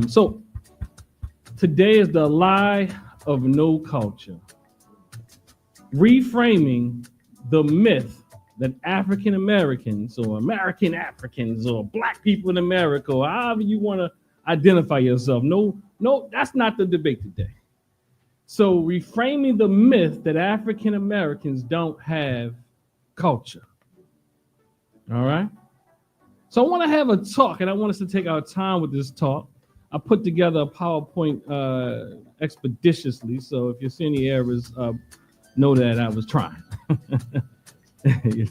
So today is the lie of no culture. Reframing the myth that African Americans or American Africans or Black people in America or however you want to identify yourself. No, that's not the debate today. So reframing the myth that African Americans don't have culture. All right. So I want to have a talk, and I want us to take our time with this talk. I put together a PowerPoint expeditiously, so if you see any errors, know that I was trying. You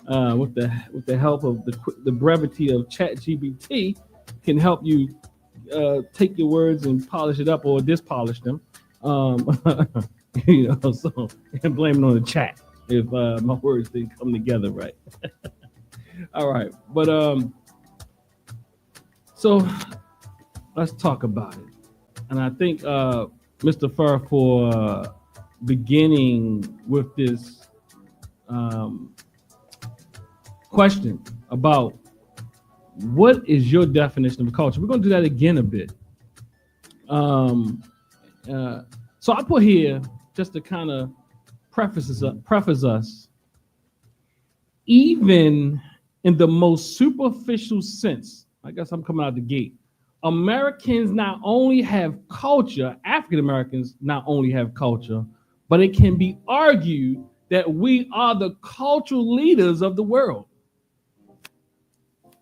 know, with the help of the brevity of ChatGPT, can help you take your words and polish it up or dispolish them. You know, so and blame it on the chat if my words didn't come together right. All right, but so let's talk about it. And I think Mr. Fur for beginning with this question about what is your definition of culture. We're going to do that again a bit. So I put here just to kind of preface us, even in the most superficial sense, I guess I'm coming out the gate. Americans not only have culture, African Americans not only have culture, but it can be argued that we are the cultural leaders of the world.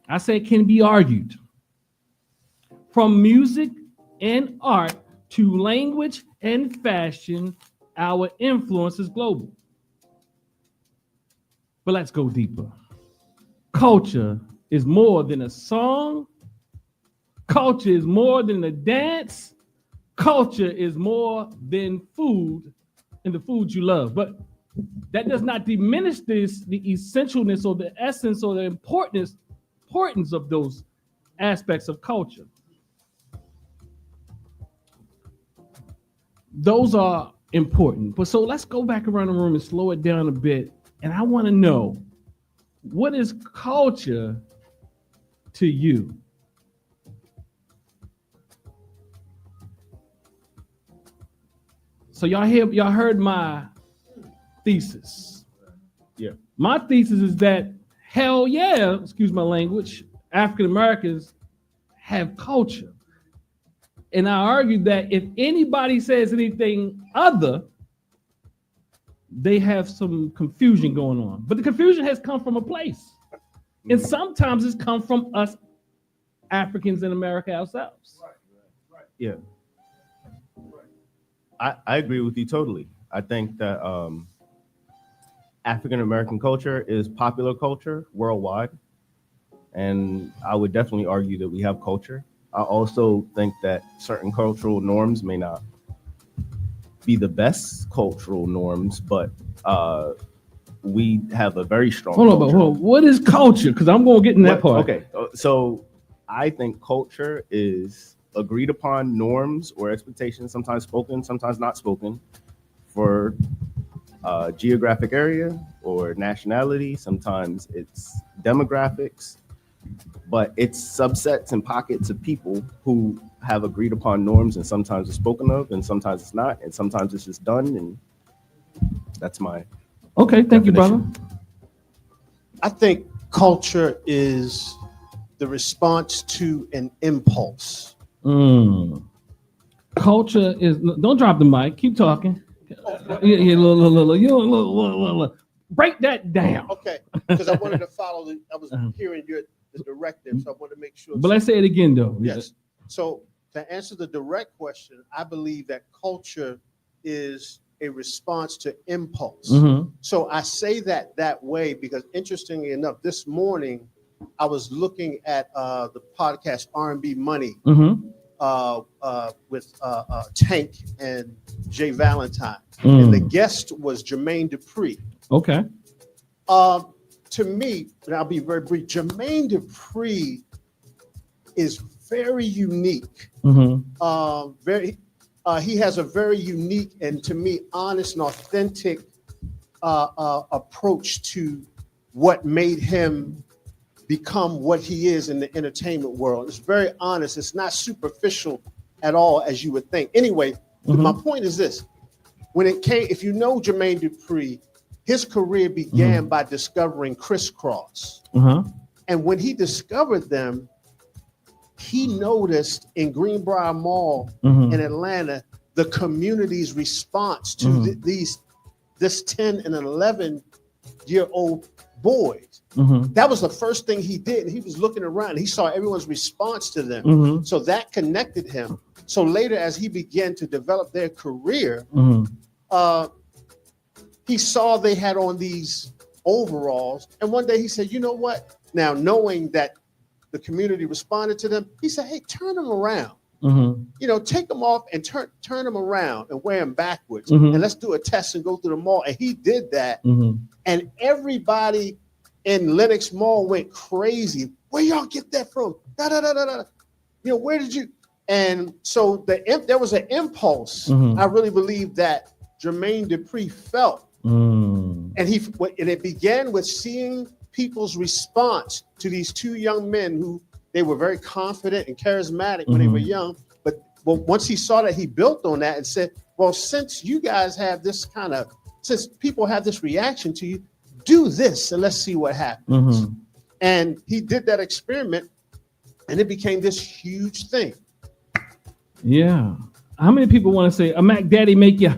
I say it can be argued. From music and art to language and fashion, our influence is global. But let's go deeper. Culture is more than a song. Culture is more than a dance. Culture is more than food and the food you love. But that does not diminish the essentialness or the essence or the importance of those aspects of culture. Those are important. But so let's go back around the room and slow it down a bit. And I want to know, what is culture to you? So y'all heard my thesis. Yeah. My thesis is that hell yeah, excuse my language, African Americans have culture. And I argue that if anybody says anything other, they have some confusion going on. But the confusion has come from a place. And sometimes it's come from us Africans in America ourselves. Right. Yeah. I agree with you totally. I think that African American culture is popular culture worldwide. And I would definitely argue that we have culture. I also think that certain cultural norms may not be the best cultural norms, but we have a very strong Hold on. What is culture? Because I'm going to get in that part. Okay, so I think culture is agreed upon norms or expectations, sometimes spoken, sometimes not spoken, for geographic area or nationality. Sometimes it's demographics, but it's subsets and pockets of people who have agreed upon norms, and sometimes it's spoken of, and sometimes it's not, and sometimes it's just done, and that's my okay. Thank definition. you, brother. I think culture is the response to an impulse. Culture is, don't drop the mic, keep talking. Break that down. Okay, because I wanted to follow I was hearing the directive, so I want to make sure. But let's say it again though. Yes. So to answer the direct question, I believe that culture is a response to impulse. Mm-hmm. So I say that way because, interestingly enough, this morning I was looking at the podcast R&B Money with Tank and Jay Valentine, and the guest was Jermaine Dupri. Okay. To me, and I'll be very brief, Jermaine Dupri is very unique. He has a very unique and, to me, honest and authentic approach to what made him become what he is in the entertainment world. It's very honest. It's not superficial at all as you would think. Anyway, my point is this. When it came, if you know Jermaine Dupri, his career began by discovering Crisscross. And when he discovered them, he noticed in Greenbrier Mall in Atlanta, the community's response to this 10 and 11-year-old boys. That was the first thing he did. He was looking around. He saw everyone's response to them. So that connected him. So later, as he began to develop their career, he saw they had on these overalls. And one day he said, you know what? Now, knowing that the community responded to them, he said, hey, turn them around. You know, take them off and turn them around and wear them backwards. And let's do a test and go through the mall. And he did that. And everybody in Lenox Mall went crazy. Where y'all get that from? Da, da, da, da, da. You know, where did you? And so there was an impulse. I really believe that Jermaine Dupri felt. And it began with seeing people's response to these two young men who they were very confident and charismatic when they were young. But once he saw that, he built on that and said, well, since you guys have this since people have this reaction to you, do this and let's see what happens. And he did that experiment and it became this huge thing. Yeah. How many people want to say a Mac Daddy make you,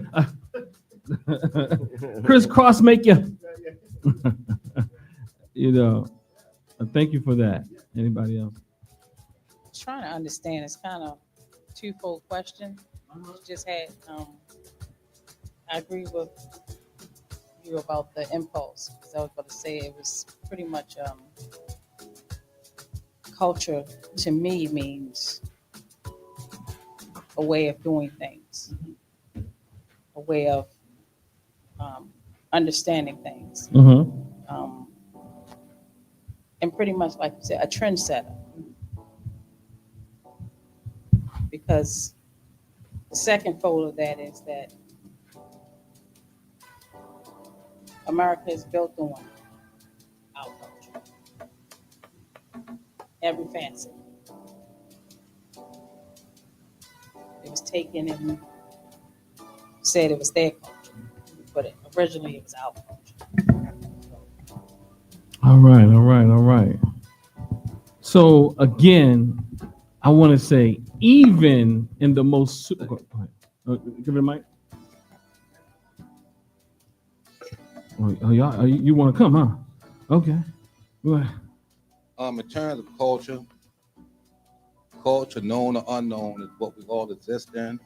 Crisscross make you? You know, thank you for that. Anybody else? I was trying to understand. It's kind of a twofold question. Just had, I agree with you about the impulse, because I was about to say it was pretty much culture to me means a way of doing things, a way of understanding things. And pretty much, like you said, a trendsetter. Because the second fold of that is that America is built on our culture. Every fancy. It was taken and said it was their culture, but originally it was our culture. All right. So again, I want to say, even in the most give it a mic. Oh, y'all, you want to come, huh? Okay. Go ahead. In terms of culture, known or unknown, is what we all exist in.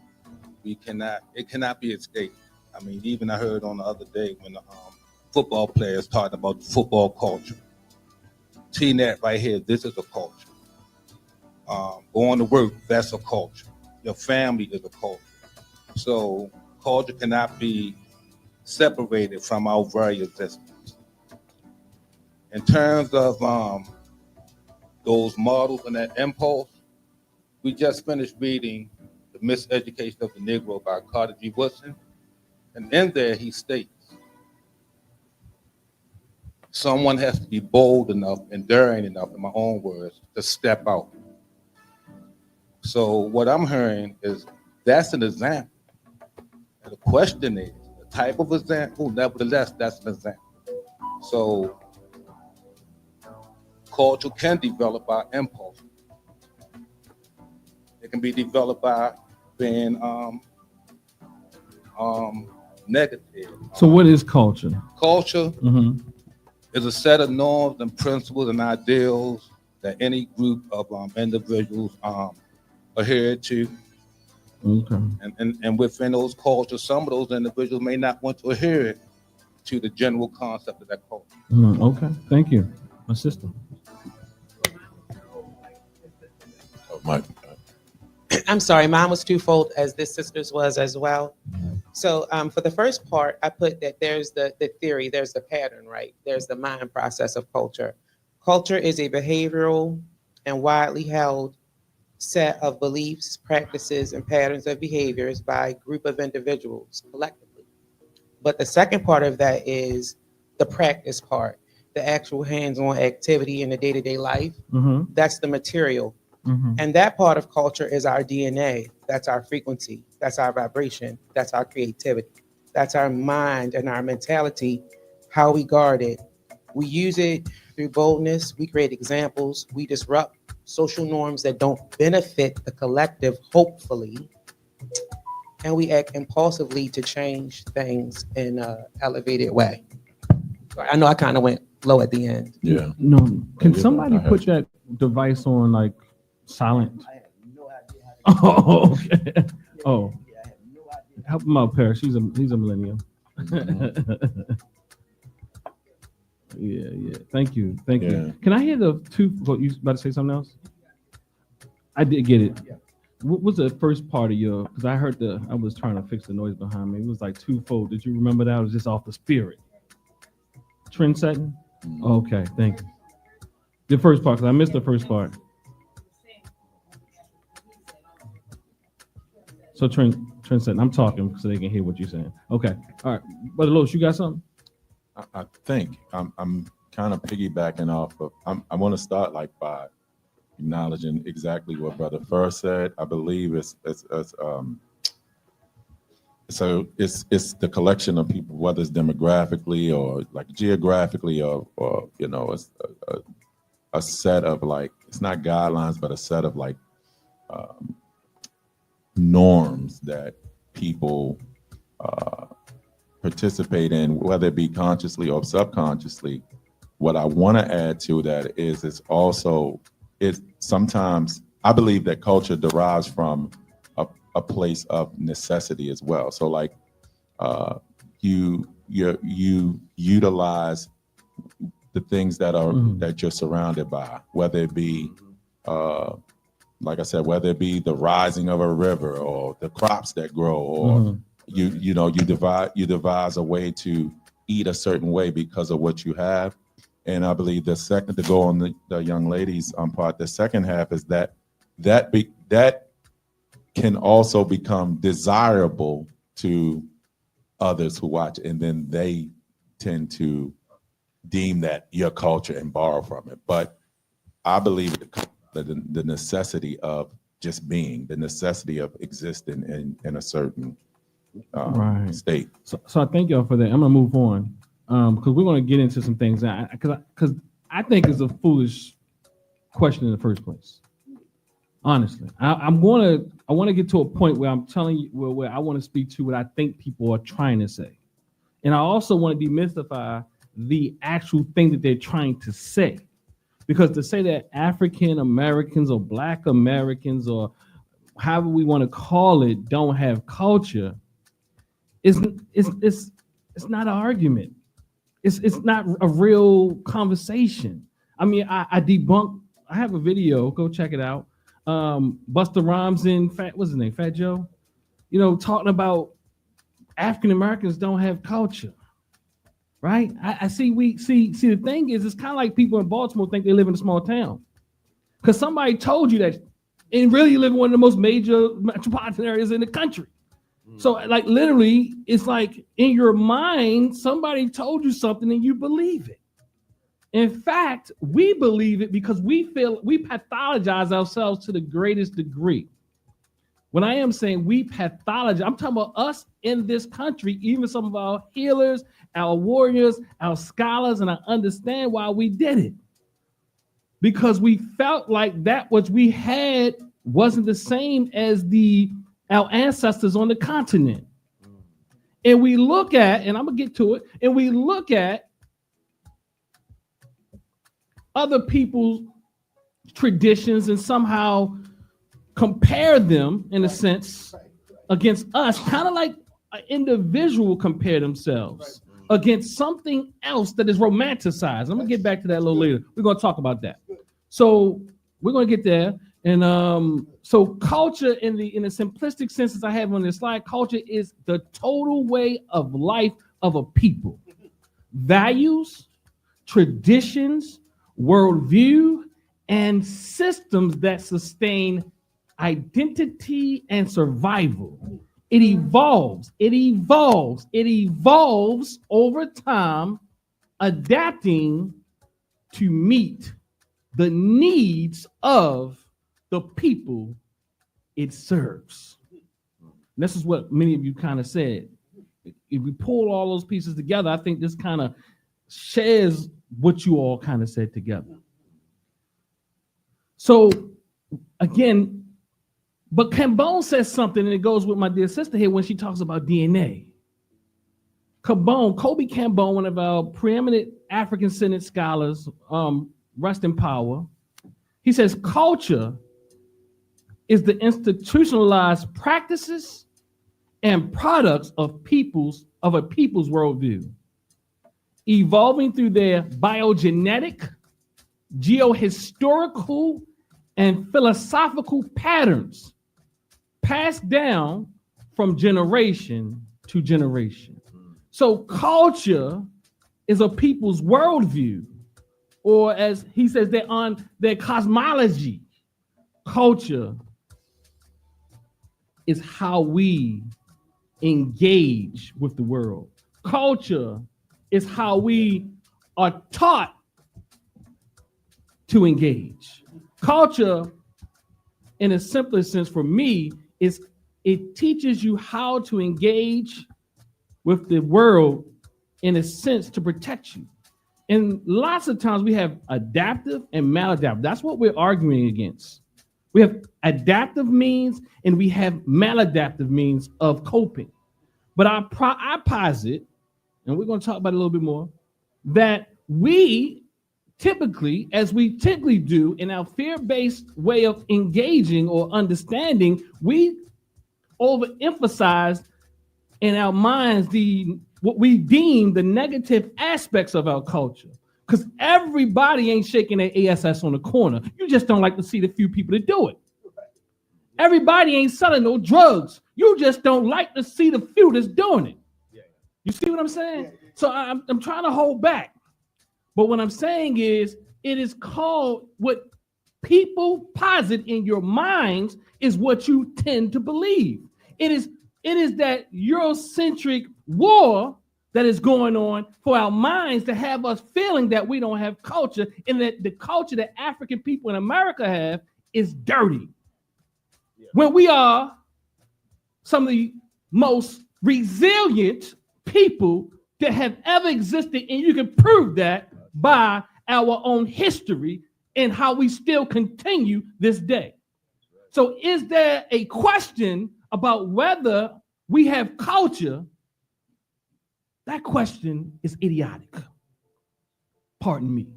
It cannot be escaped. I mean, even I heard on the other day when the football players talking about football culture. T-Net right here, this is a culture. Going to work, that's a culture. Your family is a culture. So culture cannot be separated from our very existence. In terms of those models and that impulse, we just finished reading The Miseducation of the Negro by Carter G. Woodson. And in there he states, someone has to be bold enough and daring enough, in my own words, to step out. So what I'm hearing is that's an example. And the question is, the type of example, nevertheless, that's an example. So culture can develop by impulse. It can be developed by being negative. So what is culture? Culture is a set of norms and principles and ideals that any group of individuals adhere to. Okay. And within those cultures, some of those individuals may not want to adhere to the general concept of that culture. Okay, thank you. My sister. I'm sorry, mine was twofold, as this sister's was as well. So for the first part, I put that there's the theory, there's the pattern, right? There's the mind process of culture. Culture is a behavioral and widely held set of beliefs, practices, and patterns of behaviors by a group of individuals collectively. But the second part of that is the practice part. the actual hands-on activity in the day-to-day life. Mm-hmm. That's the material. Mm-hmm. And that part of culture is our DNA. That's our frequency. That's our vibration. That's our creativity. That's our mind and our mentality, how we guard it. We use it through boldness. We create examples. We disrupt social norms that don't benefit the collective, hopefully. And we act impulsively to change things in an elevated way. I know I kind of went low at the end. Yeah. No, can Yeah, somebody I heard put you. that device on like silent? I have no idea how to. Oh, okay. Oh, Yeah, I have no idea. help him out, Paris. He's a millennial. Yeah. Thank you. Yeah. Can I hear the two? What, you about to say something else? I did get it. What was the first part of your? Because I heard I was trying to fix the noise behind me. It was like twofold. Did you remember that? It was just off the spirit. Trend setting. Okay, thank you. The first part, because I missed the first part. So trend setting. I'm talking so they can hear what you're saying. Okay. All right. Brother Lowe's, you got something? I think I'm kind of piggybacking off of. I want to start like by acknowledging exactly what Brother Fur said. I believe so it's the collection of people, whether it's demographically or like geographically or you know, it's a set of like, it's not guidelines, but a set of like norms that people participate in, whether it be consciously or subconsciously. What I want to add to that is it's sometimes I believe that culture derives from a place of necessity as well. So like you utilize the things that are that you're surrounded by, whether it be like I said, whether it be the rising of a river or the crops that grow, or you devise a way to eat a certain way because of what you have. And I believe the second, to go on the young ladies part, the second half is that can also become desirable to others who watch, and then they tend to deem that your culture and borrow from it. But I believe the necessity of just being, the necessity of existing in a certain Right. state. So I thank y'all for that. I'm gonna move on because we're gonna get into some things because I think it's a foolish question in the first place. Honestly, I want to get to a point where I'm telling you where I want to speak to what I think people are trying to say, and I also want to demystify the actual thing that they're trying to say, because to say that African Americans or Black Americans or however we want to call it don't have culture it's not an argument. It's not a real conversation. I mean, I debunk. I have a video. Go check it out. Busta Rhymes and what's his name? Fat Joe. You know, talking about African Americans don't have culture, right? I see. We see. The thing is, it's kind of like people in Baltimore think they live in a small town because somebody told you that, and really you live in one of the most major metropolitan areas in the country. So, like, literally, it's like in your mind, somebody told you something and you believe it. In fact, we believe it because we feel we pathologize ourselves to the greatest degree. When I am saying we pathologize, I'm talking about us in this country, even some of our healers, our warriors, our scholars, and I understand why we did it. Because we felt like that which we had wasn't the same as our ancestors on the continent. And we look at, and I'm gonna get to it, and we look at other people's traditions and somehow compare them in a sense against us, kind of like an individual compare themselves against something else that is romanticized. I'm gonna get back to that a little later. We're gonna talk about that. So we're gonna get there. And so culture in the simplistic senses I have on this slide, culture is the total way of life of a people. Values, traditions, worldview, and systems that sustain identity and survival. It evolves over time, adapting to meet the needs of the people it serves. And this is what many of you kind of said. If we pull all those pieces together, I think this kind of shares what you all kind of said together. So again, but Cambone says something, and it goes with my dear sister here when she talks about DNA. Kobe Cambone, one of our preeminent African Senate scholars, rest in power, he says culture is the institutionalized practices and products of a people's worldview, evolving through their biogenetic, geohistorical, and philosophical patterns passed down from generation to generation. So culture is a people's worldview, or as he says, they're on their cosmology. Culture is how we engage with the world. Culture is how we are taught to engage. Culture, in a simpler sense for me, is it teaches you how to engage with the world in a sense to protect you. And lots of times we have adaptive and maladaptive. That's what we're arguing against. We have adaptive means and we have maladaptive means of coping. But I posit, and we're going to talk about it a little bit more, that we typically, as we typically do in our fear-based way of engaging or understanding, we overemphasize in our minds what we deem the negative aspects of our culture. Because everybody ain't shaking their ASS on the corner. You just don't like to see the few people that do it. Everybody ain't selling no drugs. You just don't like to see the few that's doing it. You see what I'm saying? So I'm trying to hold back. But what I'm saying is, it is called what people posit in your minds is what you tend to believe. It is that Eurocentric war that is going on for our minds to have us feeling that we don't have culture, and that the culture that African people in America have is dirty. When we are some of the most resilient people that have ever existed, and you can prove that by our own history and how we still continue this day. So is there a question about whether we have culture? That question is idiotic. Pardon me.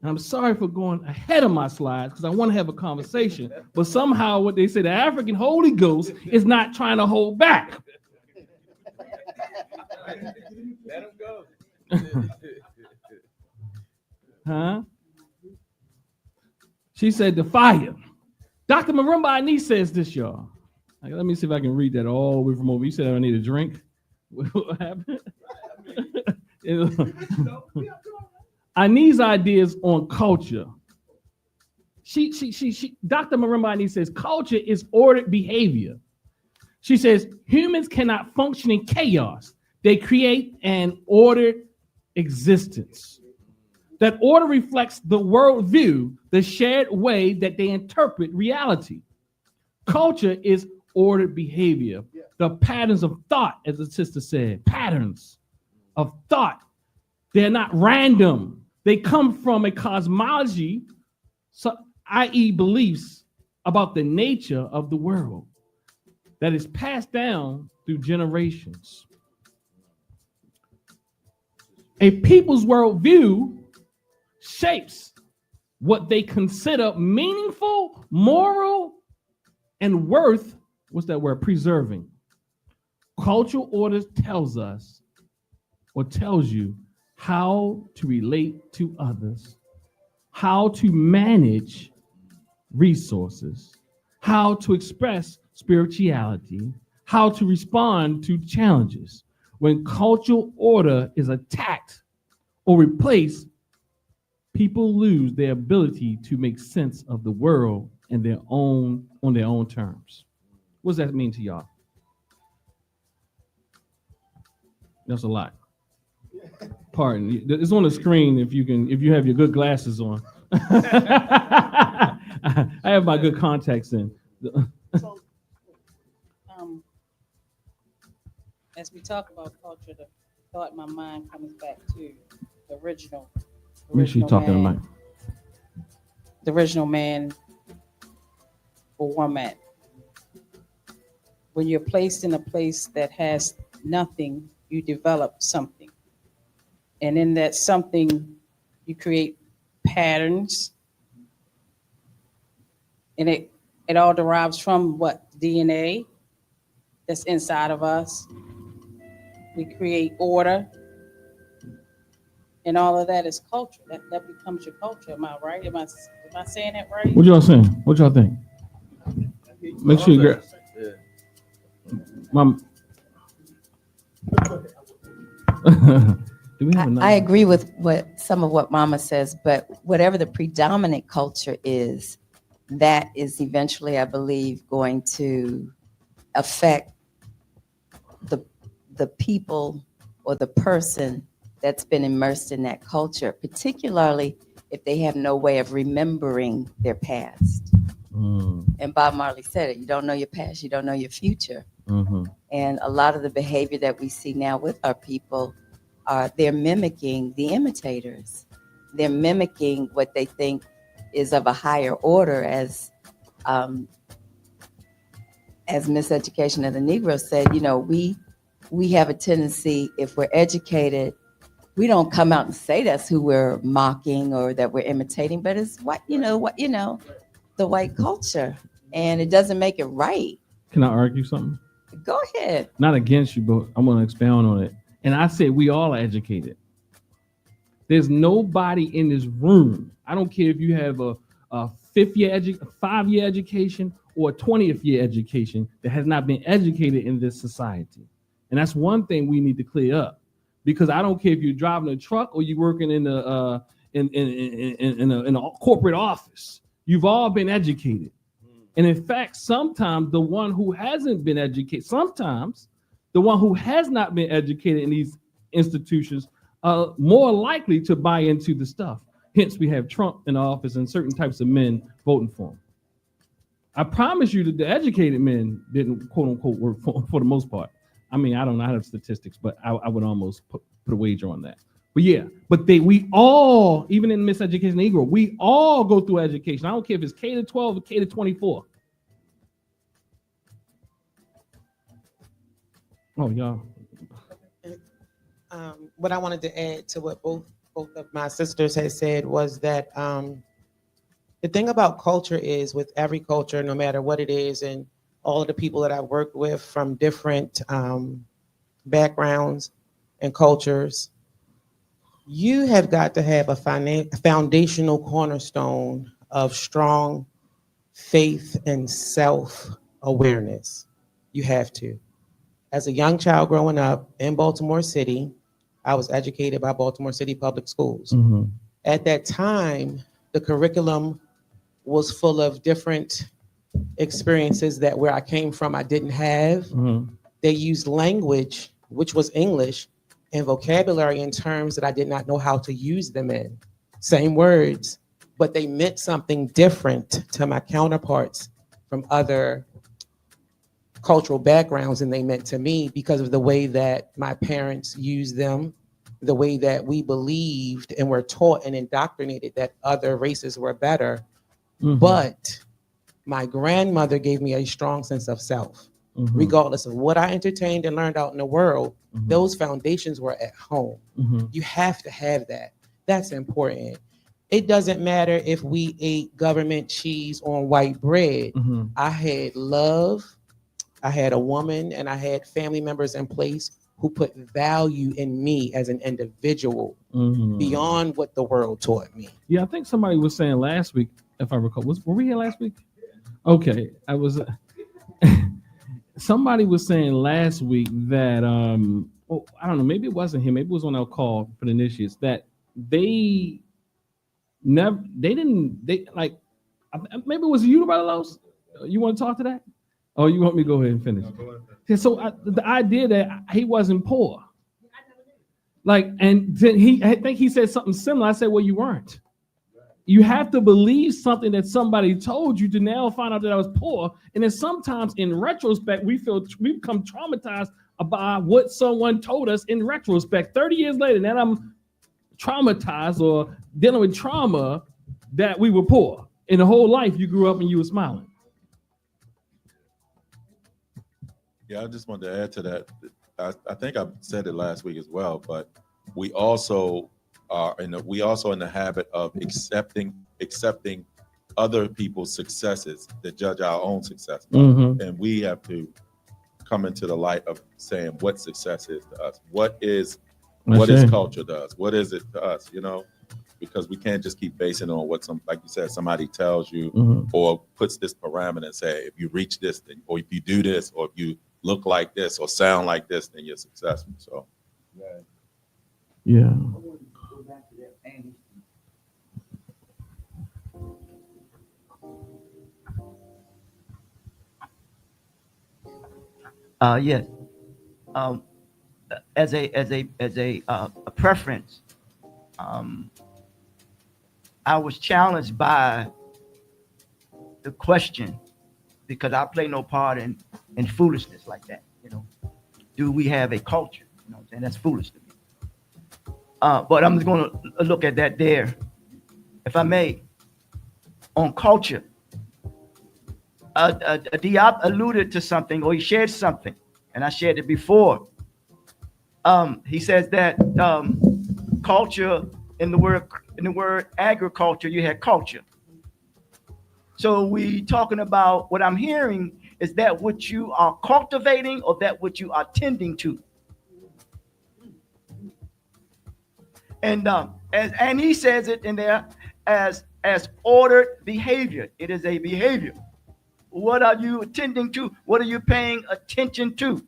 And I'm sorry for going ahead of my slides because I want to have a conversation, but somehow what they say, the African Holy Ghost is not trying to hold back. Let him go. Huh? She said the fire. Dr. Marimba Ani says this, y'all. Let me see if I can read that all the way from over. You said I need a drink. What happened? Ani's ideas on culture. Dr. Marimba Ani says culture is ordered behavior. She says humans cannot function in chaos. They create an ordered existence. That order reflects the worldview, the shared way that they interpret reality. Culture is ordered behavior. The patterns of thought, as the sister said, patterns of thought. They're not random. They come from a cosmology, i.e. beliefs about the nature of the world that is passed down through generations. A people's worldview shapes what they consider meaningful, moral, and worth, what's that word, preserving. Cultural orders tells us or tells you how to relate to others, how to manage resources, how to express spirituality, how to respond to challenges. When cultural order is attacked or replaced, people lose their ability to make sense of the world on their own terms. What does that mean to y'all? That's a lot. Pardon. It's on the screen if you have your good glasses on. I have my good contacts in. As we talk about culture, the thought in my mind comes back to the original. Make sure you're talking man, about. The original man or woman. When you're placed in a place that has nothing, you develop something. And in that something, you create patterns. And it all derives from what? DNA that's inside of us. We create order. And all of that is culture. That becomes your culture. Am I right? Am I saying that right? What y'all saying? What y'all think? Make sure you get. Mom. Do we have I agree with some of what Mama says, but whatever the predominant culture is, that is eventually, I believe, going to affect the people or the person that's been immersed in that culture, particularly if they have no way of remembering their past. And Bob Marley said it, you don't know your past, you don't know your future. And a lot of the behavior that we see now with our people they're mimicking the imitators. They're mimicking what they think is of a higher order, as Miseducation of the Negro said. You know, we have a tendency, if we're educated, we don't come out and say that's who we're mocking or that we're imitating, but it's the white culture, and it doesn't make it right. Can I argue something? Go ahead. Not against you, but I'm going to expound on it. And I said we all are educated. There's nobody in this room. I don't care if you have a 5-year education or a 20th year education that has not been educated in this society. And that's one thing we need to clear up, because I don't care if you're driving a truck or you're working in a corporate office. You've all been educated. And in fact, sometimes the one who hasn't been educated, sometimes the one who has not been educated in these institutions are more likely to buy into the stuff. Hence, we have Trump in office and certain types of men voting for him. I promise you that the educated men didn't, quote unquote, work for the most part. I mean, I don't know how to have statistics, but I would almost put a wager on that. But yeah, we all, even in Miseducation Negro, we all go through education. I don't care if it's K to 12 or K to 24. Oh, y'all. What I wanted to add to what both of my sisters had said was that the thing about culture is, with every culture, no matter what it is, and all of the people that I've worked with from different backgrounds and cultures, you have got to have a foundational cornerstone of strong faith and self-awareness. You have to. As a young child growing up in Baltimore City, I was educated by Baltimore City Public Schools. At that time, the curriculum was full of different experiences that where I came from I didn't have. They used language, which was English, and vocabulary in terms that I did not know how to use them in. Same words, but they meant something different to my counterparts from other cultural backgrounds than they meant to me, because of the way that my parents used them, the way that we believed and were taught and indoctrinated that other races were better. But my grandmother gave me a strong sense of self. Regardless of what I entertained and learned out in the world, those foundations were at home. You have to have that. That's important. It doesn't matter if we ate government cheese on white bread. I had love, I had a woman, and I had family members in place who put value in me as an individual beyond what the world taught me. Yeah, I think somebody was saying last week, if I recall, were we here last week? Okay, I was. Somebody was saying last week that I don't know, maybe it wasn't him, maybe it was on our call for the initiates, that maybe it was you, Brother Los? You want to talk to that? Oh, you want me to go ahead and finish? Yeah, so the idea that he wasn't poor. Like, and then I think he said something similar. I said, well, you weren't. You have to believe something that somebody told you to now find out that I was poor. And then sometimes in retrospect, we become traumatized about what someone told us in retrospect. 30 years later, now I'm traumatized or dealing with trauma that we were poor. In the whole life, you grew up and you were smiling. Yeah, I just wanted to add to that. I think I said it last week as well, but we also are in the habit of accepting other people's successes to judge our own success. Mm-hmm. And we have to come into the light of saying what success is to us. What is culture does? What is it to us, you know? Because we can't just keep basing on what like you said, somebody tells you or puts this parameter and say, if you reach this thing, or if you do this, or if you look like this or sound like this, then you're successful. So, yeah. Yes. As a preference, I was challenged by the question because I play no part in foolishness like that. You know, do we have a culture? You know what I'm saying? That's foolish to me. But I'm just going to look at that there, if I may, on culture. Diop alluded to something, or he shared something, and I shared it before. He says that culture, in the word agriculture, you had culture. So we talking about, what I'm hearing is that what you are cultivating or that what you are tending to. And he says it in there as ordered behavior. It is a behavior. What are you attending to? What are you paying attention to?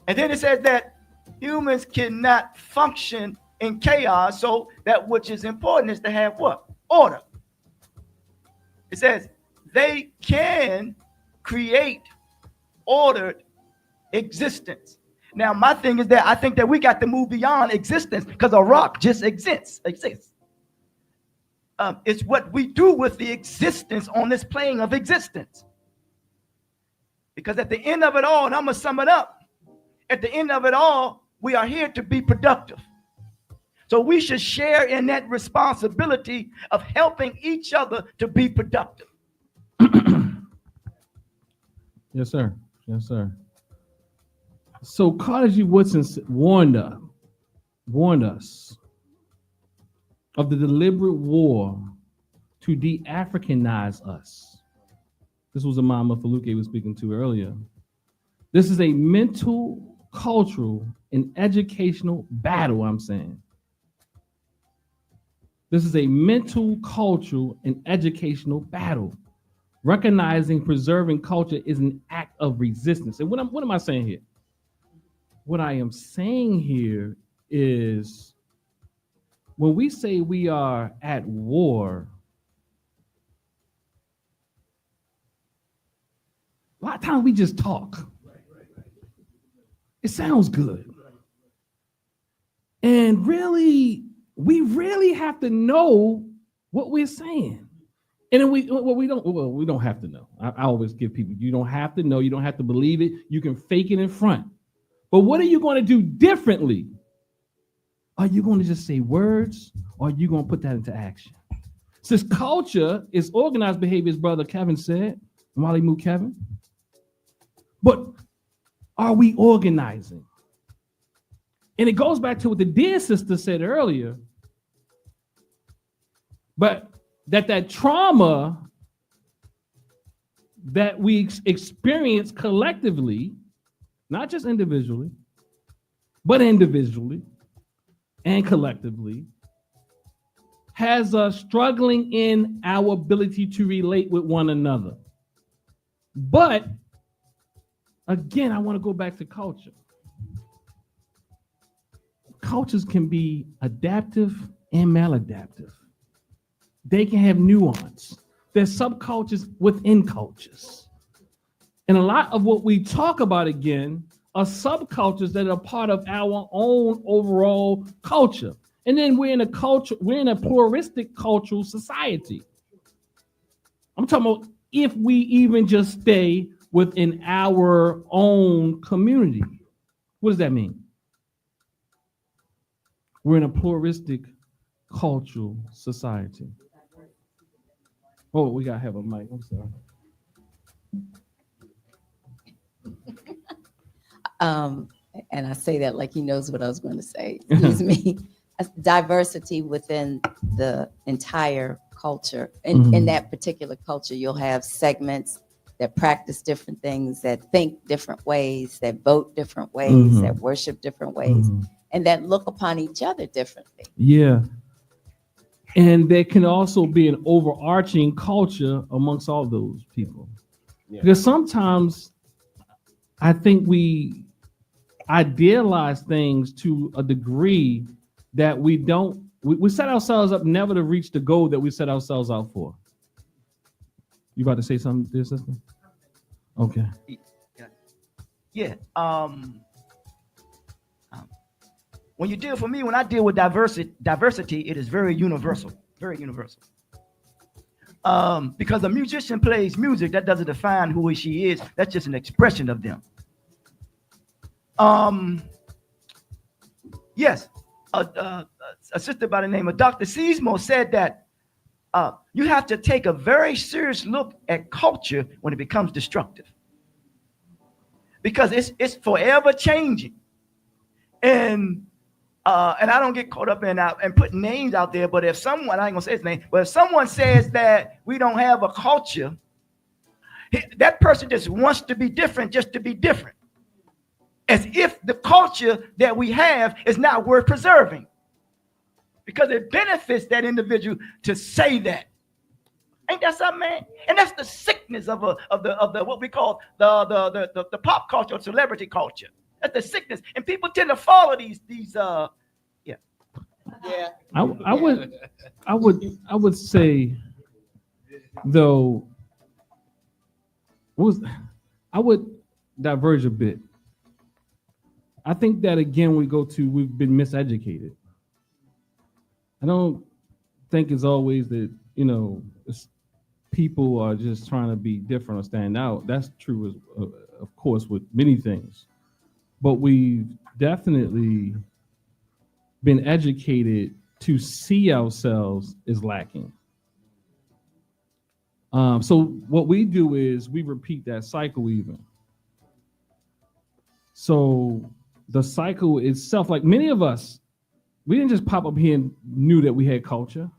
And then it says that humans cannot function in chaos, so that which is important is to have what? Order. It says they can create ordered existence. Now, my thing is that I think that we got to move beyond existence, because a rock just exists. It's what we do with the existence on this plane of existence. Because at the end of it all, and I'm going to sum it up, at the end of it all, we are here to be productive. So we should share in that responsibility of helping each other to be productive. Yes, sir. Yes, sir. So Carter G. Woodson warned us of the deliberate war to de-Africanize us. This was Imam Faluke was speaking to earlier. This is a mental, cultural, and educational battle, I'm saying. This is a mental, cultural, and educational battle. Recognizing preserving culture is an act of resistance. And what am I saying here? What I am saying here is, when we say we are at war, a lot of times we just talk. It sounds good. And really, we really have to know what we're saying. And then we don't have to know. I always give people, you don't have to know, you don't have to believe it, you can fake it in front. But what are you going to do differently? Are you going to just say words, or are you going to put that into action? Since culture is organized behavior, as Brother Kevin said, Wally Moo Kevin. But are we organizing? And it goes back to what the dear sister said earlier. But that trauma that we experience collectively, not just individually, but individually and collectively, has us struggling in our ability to relate with one another. But again, I want to go back to culture. Cultures can be adaptive and maladaptive. They can have nuance. There's subcultures within cultures. And a lot of what we talk about, again, are subcultures that are part of our own overall culture. And then we're in a pluralistic cultural society. I'm talking about if we even just stay within our own community. What does that mean? We're in a pluralistic cultural society. Oh, we gotta have a mic. I'm sorry. And I say that like he knows what I was going to say. Excuse me. Diversity within the entire culture. In that particular culture, you'll have segments that practice different things, that think different ways, that vote different ways, that worship different ways, and that look upon each other differently. Yeah. And there can also be an overarching culture amongst all those people. Yeah. Because sometimes I think we idealize things to a degree that we set ourselves up never to reach the goal that we set ourselves out for. You about to say something, dear sister? Okay. Yeah. When you deal, for me, when I deal with diversity, it is very universal, very universal. Because a musician plays music, that doesn't define who he or she is. That's just an expression of them. Yes, a sister by the name of Dr. Sismo said that you have to take a very serious look at culture when it becomes destructive, because it's forever changing. And I don't get caught up in putting names out there, but if someone, I ain't gonna say his name, but if someone says that we don't have a culture, that person just wants to be different just to be different, as if the culture that we have is not worth preserving, because it benefits that individual to say that. Ain't that something, man? And that's the sickness of the what we call the pop culture or celebrity culture. That's the sickness, and people tend to follow these. Yeah. I would say, though, I would diverge a bit. I think that again we've been miseducated. I don't think it's always that people are just trying to be different or stand out. That's true, of course, with many things. But we've definitely been educated to see ourselves as lacking. So what we do is we repeat that cycle even. So the cycle itself, like many of us, we didn't just pop up here and knew that we had culture.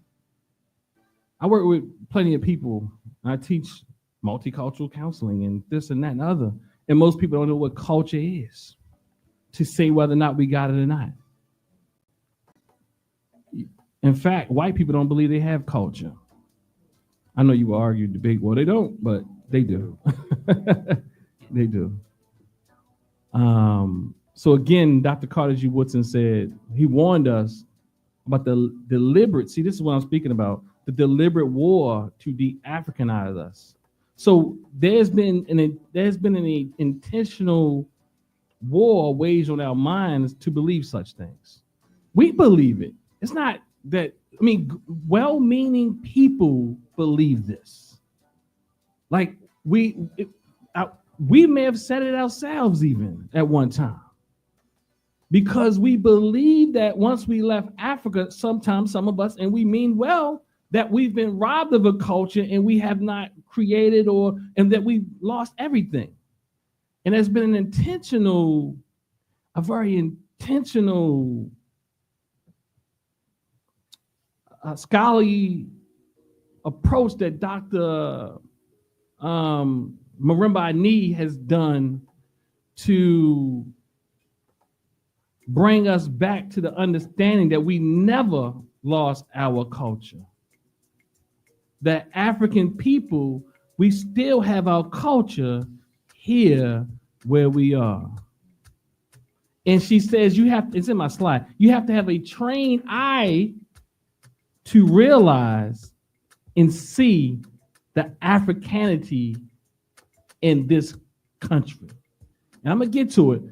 I work with plenty of people. I teach multicultural counseling and this and that and other. And most people don't know what culture is to say whether or not we got it or not. In fact, white people don't believe they have culture. I know you will argue, debate, well, they don't, but they do. They do. So again, Dr. Carter G. Woodson said, he warned us about the deliberate, see, this is what I'm speaking about, the deliberate war to de-Africanize us. So there's been an intentional war waged on our minds to believe such things. We believe it. It's not that, well-meaning people believe this. Like we may have said it ourselves even at one time, because we believe that once we left Africa, sometimes some of us, and we mean well, that we've been robbed of a culture and we have not created and that we've lost everything. And there's been a very intentional scholarly approach that Dr. Marimba Ani has done to bring us back to the understanding that we never lost our culture. That African people, we still have our culture here where we are. And she says, it's in my slide, you have to have a trained eye to realize and see the Africanity in this country. And I'm gonna get to it,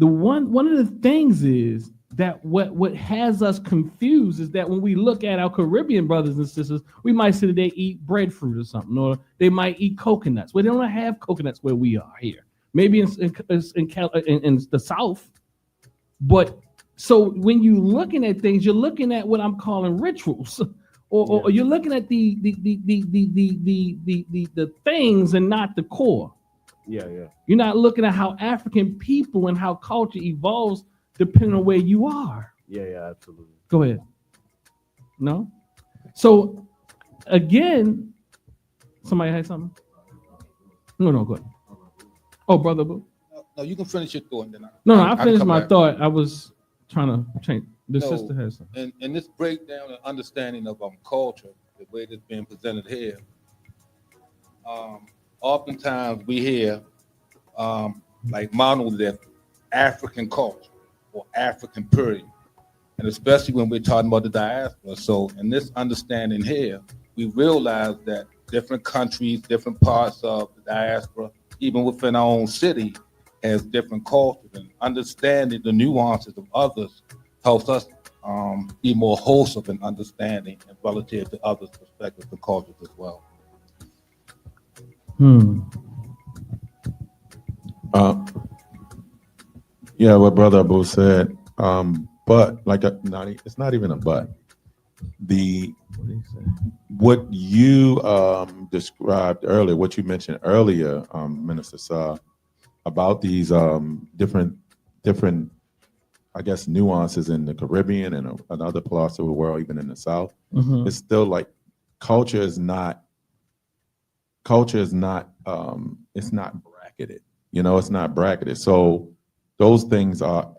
one of the things is that what has us confused is that when we look at our Caribbean brothers and sisters, we might say that they eat breadfruit or something, or they might eat coconuts. Well, they don't have coconuts where we are here. Maybe in the South. But so when you're looking at things, you're looking at what I'm calling rituals, or you're looking at the things and not the core. Yeah. You're not looking at how African people and how culture evolves depending on where you are. Yeah, absolutely. Go ahead. No? So again, somebody had something? No, go ahead. Oh, Brother Boo. No, you can finish your thought. And then I finished my thought. I was trying to change. The sister has something. And this breakdown and understanding of culture, the way that's being presented here, oftentimes we hear like monolith African culture or African period, and especially when we're talking about the diaspora. So in this understanding here, we realize that different countries, different parts of the diaspora, even within our own city, has different cultures, and understanding the nuances of others helps us be more wholesome in understanding and relative to others' perspectives and cultures as well. Yeah, what Brother Abu said, but like it's not even a but. What you described earlier, what you mentioned earlier, Minister Sa, about these different, I guess, nuances in the Caribbean and another parts of the world, even in the South, it's still like culture is not it's not bracketed. You know, it's not bracketed. So those things are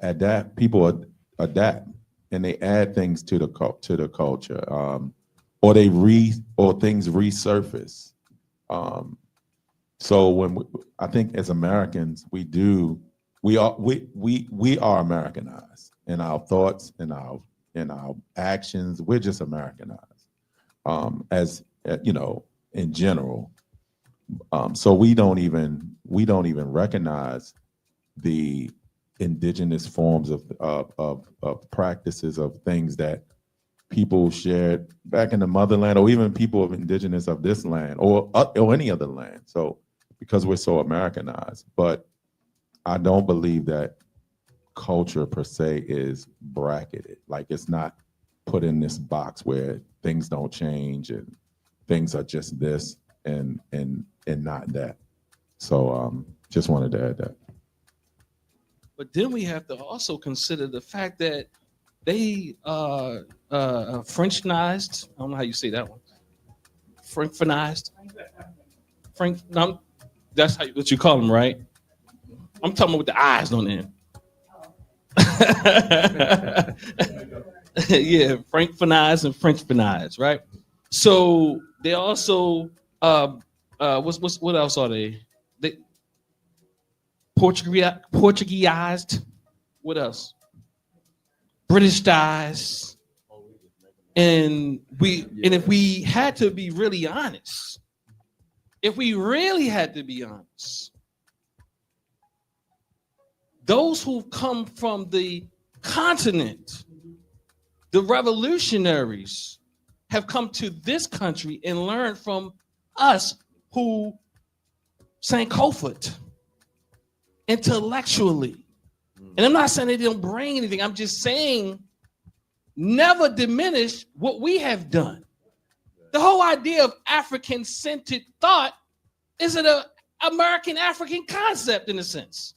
people adapt and they add things to the culture, or things resurface. So when I think as Americans, we are Americanized in our thoughts, in our actions. We're just Americanized, as you know, in general. So we don't even recognize the indigenous forms of practices of things that people shared back in the motherland, or even people of indigenous of this land or any other land. So because we're so Americanized, but I don't believe that culture per se is bracketed. Like it's not put in this box where things don't change and things are just this and not that. So just wanted to add that. But then we have to also consider the fact that they Frenchnized. I don't know how you say that one. Frankfonized. That's what you call them, right? I'm talking about with the eyes on them. Yeah, Frankfonized and Frenchfonized, right? So they also what else are they? They Portuguesized. What else? Britishized. And if we had to be really honest, those who come from the continent, the revolutionaries, have come to this country and learned from us who Sankofa intellectually. And I'm not saying they don't bring anything. I'm just saying never diminish what we have done. The whole idea of African-centered thought is an American African concept in a sense,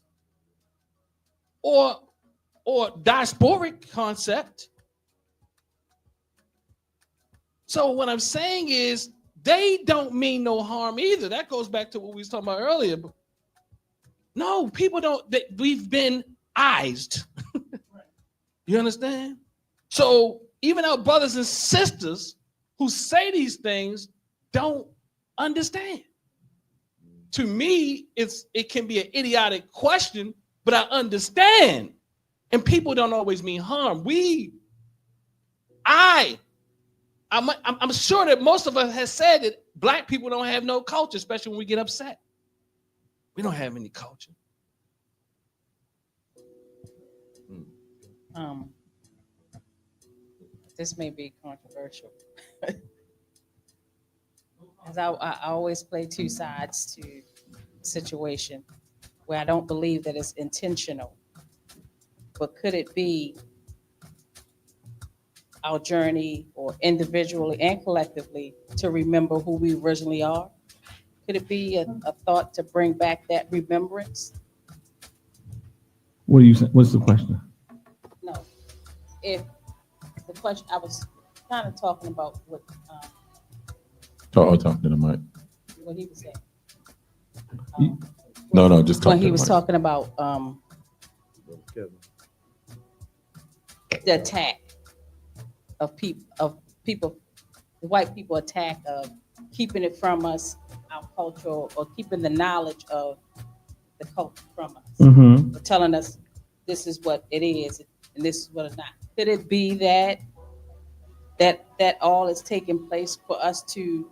or diasporic concept. So what I'm saying is they don't mean no harm either. That goes back to what we was talking about earlier. No, people don't. We've been eyesed. You understand? So even our brothers and sisters who say these things don't understand. To me, it can be an idiotic question, but I understand. And people don't always mean harm. I'm sure that most of us has said that Black people don't have no culture, especially when we get upset. We don't have any culture. This may be controversial. As I always play two sides to the situation where I don't believe that it's intentional. But could it be our journey, or individually and collectively, to remember who we originally are? Could it be a thought to bring back that remembrance? What are you saying? What's the question? No. If the question, I was kind of talking about what Talk to the mic. what he was saying. No, just talk When to he the was mic. talking about the attack of people, the white people attack of keeping it from us, our culture, or keeping the knowledge of the culture from us, Mm-hmm. or telling us this is what it is and this is what it's not. Could it be that all is taking place for us to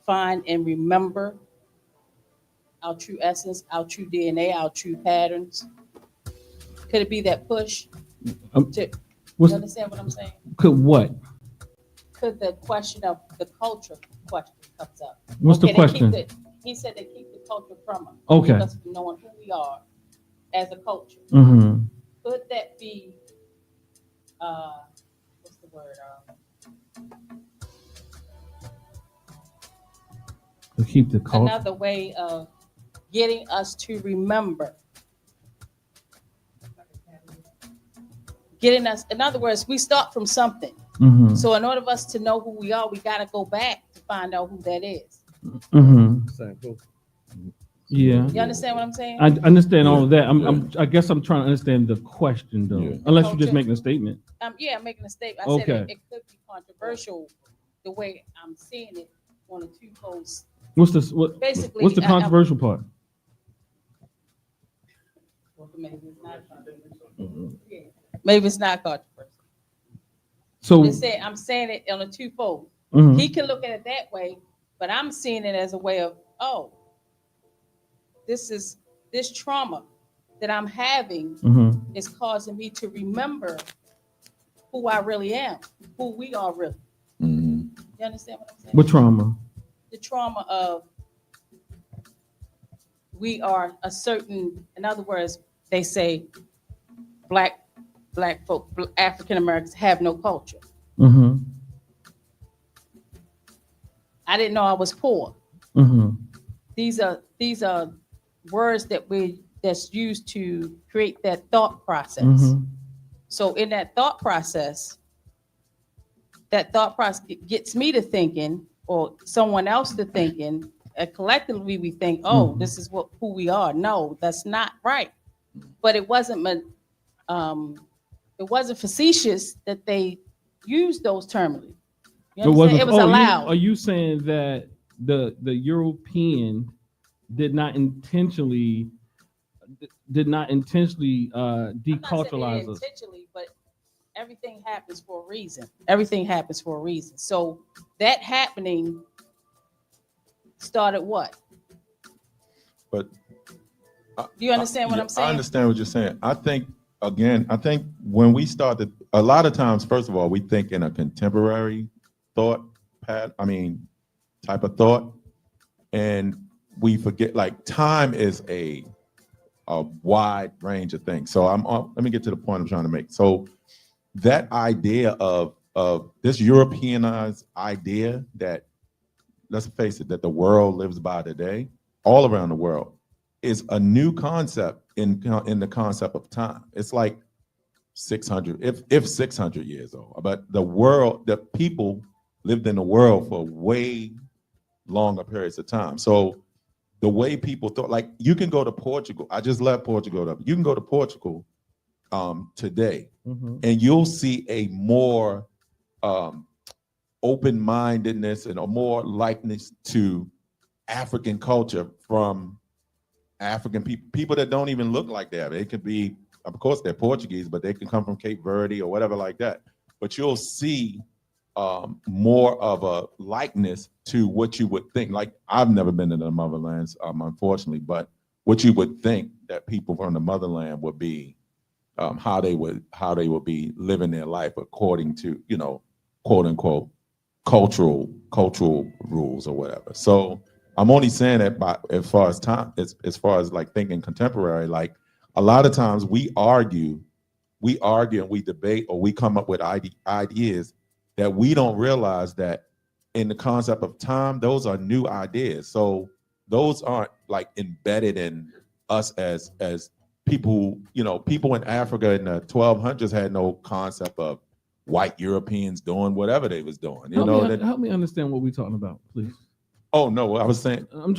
find and remember our true essence, our true DNA, our true patterns? Could it be that push? You understand what I'm saying? Could what? Could the question of the culture question comes up? What's the they question? He said they keep the culture from us. Okay. Keep us from knowing who we are as a culture. Mm-hmm. Could that be, what's the word? To keep the culture. Another way of getting us to remember. Getting us, in other words, we start from something. Mm-hmm. So in order for us to know who we are, we got to go back to find out who that is. Mm-hmm. Yeah. You understand what I'm saying? I understand all of that. I guess I'm trying to understand the question though. Yeah. Unless you're just making a statement. Yeah, I'm making a statement. I Okay. said it could be controversial the way I'm seeing it on the two posts. What's this? Basically, What's the controversial part? Maybe it's not controversial. Yeah. Maybe it's not controversial. So I'm saying it on a twofold. Mhm. He can look at it that way, but I'm seeing it as a way of, oh, this trauma that I'm having Mhm. is causing me to remember who I really am, who we are really. Mhm. You understand what I'm saying? What trauma? The trauma of we are a certain, in other words, they say black folk, African Americans have no culture. Mm-hmm. I didn't know I was poor. Mm-hmm. These are words that's used to create that thought process. Mm-hmm. So in that thought process gets me to thinking, or someone else to thinking, collectively we think, oh, this is who we are. No, that's not right. But it wasn't facetious that they used those terms. You understand? It was allowed. Are you saying that the European did not intentionally deculturalize us? Intentionally, but everything happens for a reason. Everything happens for a reason. So that happening started what? But Do you understand what I'm saying? I understand what you're saying. I think when we started, a lot of times, first of all, we think in a contemporary thought type of thought, and we forget like time is a wide range of things. So let me get to the point I'm trying to make. So that idea of this Europeanized idea that, let's face it, that the world lives by today, all around the world, is a new concept in the concept of time. It's like 600, if 600 years old. But the people lived in the world for way longer periods of time. So the way people thought, like you can go to Portugal. I just left Portugal. You can go to Portugal today, and you'll see a more open-mindedness and a more likeness to African culture from African people that don't even look like that. They could be, of course, they're Portuguese, but they can come from Cape Verde or whatever like that. But you'll see more of a likeness to what you would think. Like, I've never been to the motherlands, unfortunately, but what you would think that people from the motherland would be how they would be living their life according to, you know, quote unquote cultural rules or whatever. So I'm only saying that by as far as far as like thinking contemporary, like a lot of times we argue and we debate, or we come up with ideas that we don't realize that in the concept of time, those are new ideas. So those aren't like embedded in us as people. You know, people in Africa in the 1200s had no concept of white Europeans doing whatever they was doing. You know, help me understand what we're talking about, please. Oh no, I was saying. I'm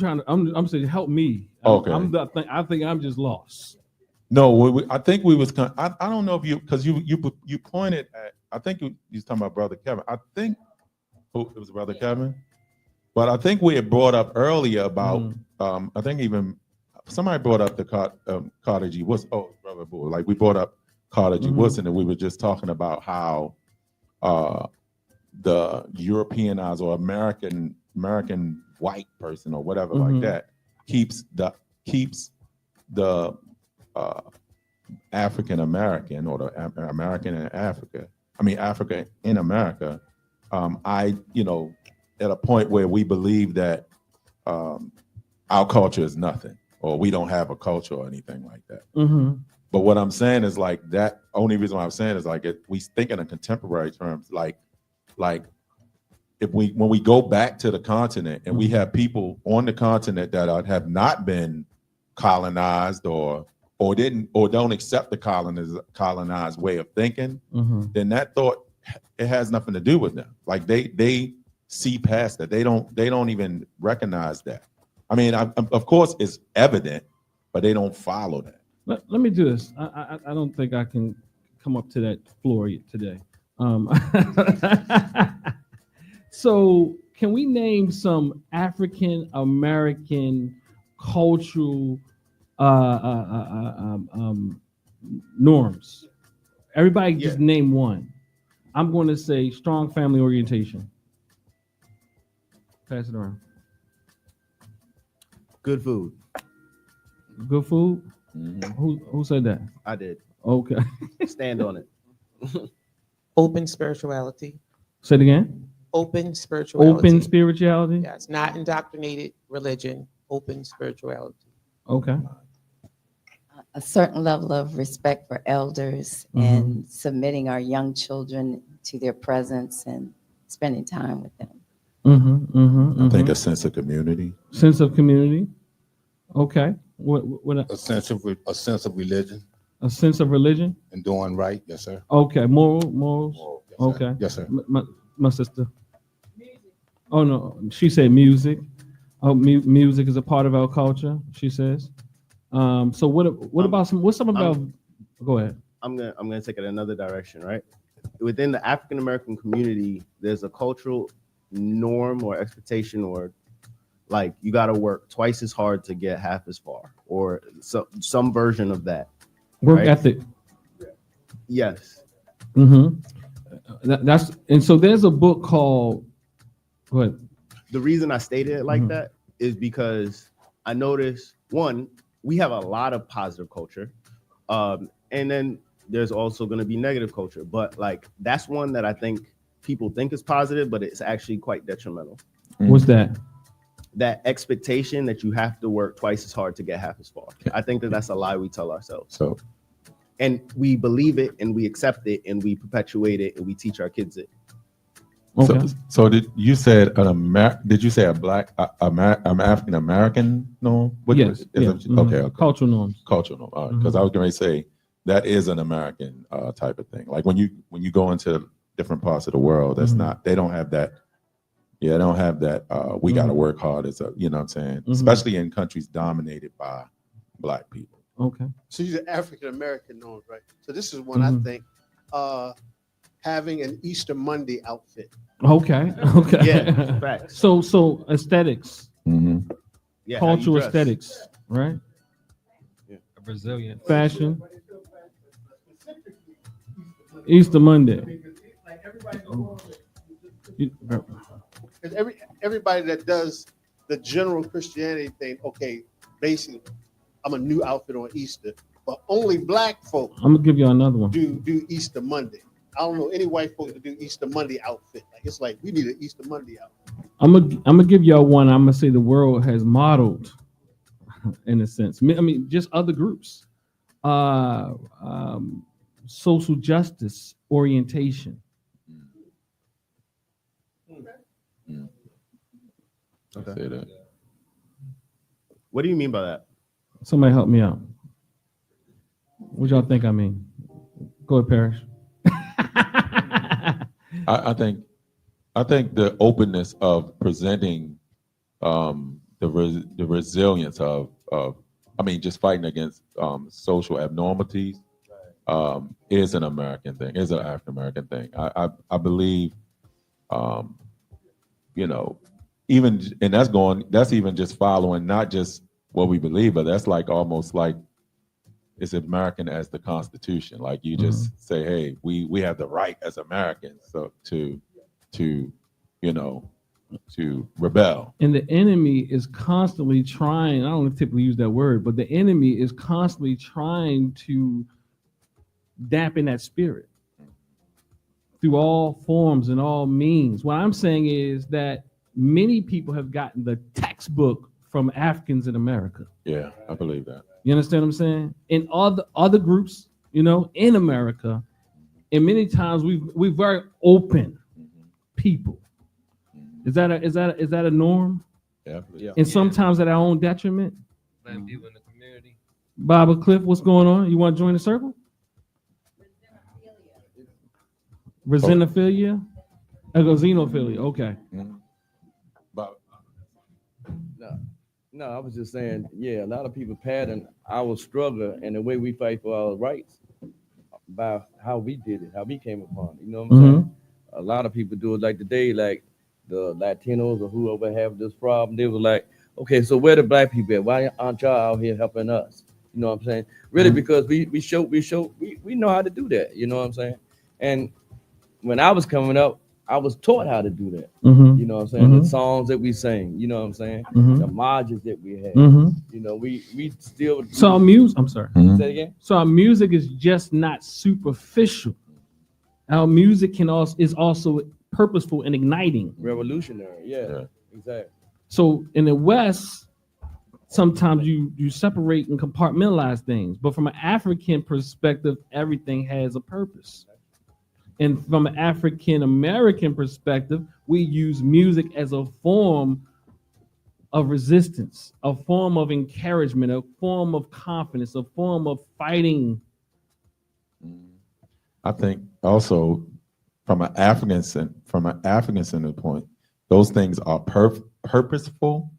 saying help me. Okay. I think I'm just lost. No, I think we was. I don't know if you, because you pointed at. I think you was talking about Brother Kevin. I think it was Brother Kevin, but I think we had brought up earlier about. I think even somebody brought up the Carter G. Woodson. Oh, Brother Bull. Like we brought up Carter G. Woodson, and we were just talking about how the Europeanized or American white person or whatever like that keeps the African American or the American in Africa. I mean Africa in America. At a point where we believe that our culture is nothing, or we don't have a culture or anything like that. But what I'm saying is like that. Only reason why I'm saying is like we think in a contemporary terms, like when we go back to the continent and we have people on the continent that have not been colonized or don't accept the colonized way of thinking, then that thought, it has nothing to do with them. Like they see past that. They don't even recognize that. I mean, of course it's evident, but they don't follow that. Let me do this. I don't think I can come up to that floor today. So can we name some African American cultural norms? Everybody just name one. I'm going to say strong family orientation. Pass it around. Good food. Good food? Who said that? I did. Okay. Stand on it. Open spirituality. Say it again. Open spirituality. Open spirituality? Yes, not indoctrinated religion, open spirituality. Okay. A certain level of respect for elders and submitting our young children to their presence and spending time with them. I think a sense of community. Sense of community. Okay. What A sense of religion a sense of religion? and doing right. Yes, sir. Okay. Morals. Yes, sir. Okay. Yes, sir. My sister. Oh no, she said music. Oh, music is a part of our culture, she says. So what about some about? Go ahead. I'm gonna take it another direction, right? Within the African American community, there's a cultural norm or expectation, or like you got to work twice as hard to get half as far, or some version of that. Work right? ethic. Yes. That's and so there's a book called. Go ahead. The reason I stated it like that is because I noticed, one, we have a lot of positive culture, and then there's also going to be negative culture. But like that's one that I think people think is positive, but it's actually quite detrimental. What's that? That expectation that you have to work twice as hard to get half as far. I think that's a lie we tell ourselves. So, and we believe it, and we accept it, and we perpetuate it, and we teach our kids it. Okay. So did you say did you say a black African American norm? Yes. Okay. Cultural norms. Cultural norm. All right. Because I was going to say that is an American type of thing. Like when you go into different parts of the world, that's not. They don't have that. Yeah, they don't have that. We got to work hard as a. You know what I'm saying? Especially in countries dominated by black people. Okay. So these are African American norms, right? So this is one I think. Having an Easter Monday outfit. Okay. Yeah. Facts. So aesthetics. Yeah, Cultural aesthetics, right? Yeah. A Brazilian Fashion. Easter Monday. Everybody that does the general Christianity thing, okay, basically, I'm a new outfit on Easter, but only black folk I'm gonna give you another one. do Easter Monday. I don't know any white folk that do Easter Monday outfit. Like it's like we need an Easter Monday outfit. I'm gonna give y'all one. I'm gonna say the world has modeled, in a sense. I mean, just other groups. Social justice orientation. Okay. Say that. What do you mean by that? Somebody help me out. What y'all think I mean? Go ahead, Parrish. I think the openness of presenting the resilience of I mean, just fighting against social abnormalities is an American thing, is an African American thing. I believe, you know, even, and that's even just following not just what we believe, but that's like almost like it's American as the Constitution. Like you just say, hey, we have the right as Americans so to you know, to rebel. And the enemy is constantly trying, I don't typically use that word, but the enemy is constantly trying to dampen that spirit through all forms and all means. What I'm saying is that many people have gotten the textbook from Africans in America. Yeah, I believe that. You understand what I'm saying? In other groups, you know, in America, and many times we're very open people. Is that a norm? Yeah. And sometimes at our own detriment. Black people in the community. Baba Cliff, what's going on? You want to join the circle? Resentophilia? Xenophilia. Okay. But No, I was just saying, yeah, a lot of people pattern our struggle and the way we fight for our rights by how we did it, how we came upon it. You know what I'm saying? A lot of people do it like today, like the Latinos or whoever have this problem. They were like, okay, so where the black people at? Why aren't y'all out here helping us? You know what I'm saying? Really, because we know how to do that. You know what I'm saying? And when I was coming up, I was taught how to do that. You know what I'm saying? The songs that we sing, you know what I'm saying? The marches that we had. You know, we still. So our music, I'm sorry. Say it again? So our music is just not superficial. Our music is also purposeful and igniting. Revolutionary, yeah. Exactly. So in the West, sometimes you separate and compartmentalize things, but from an African perspective, everything has a purpose. And from an African American perspective, we use music as a form of resistance, a form of encouragement, a form of confidence, a form of fighting. I think also from an African standpoint, those things are purposeful,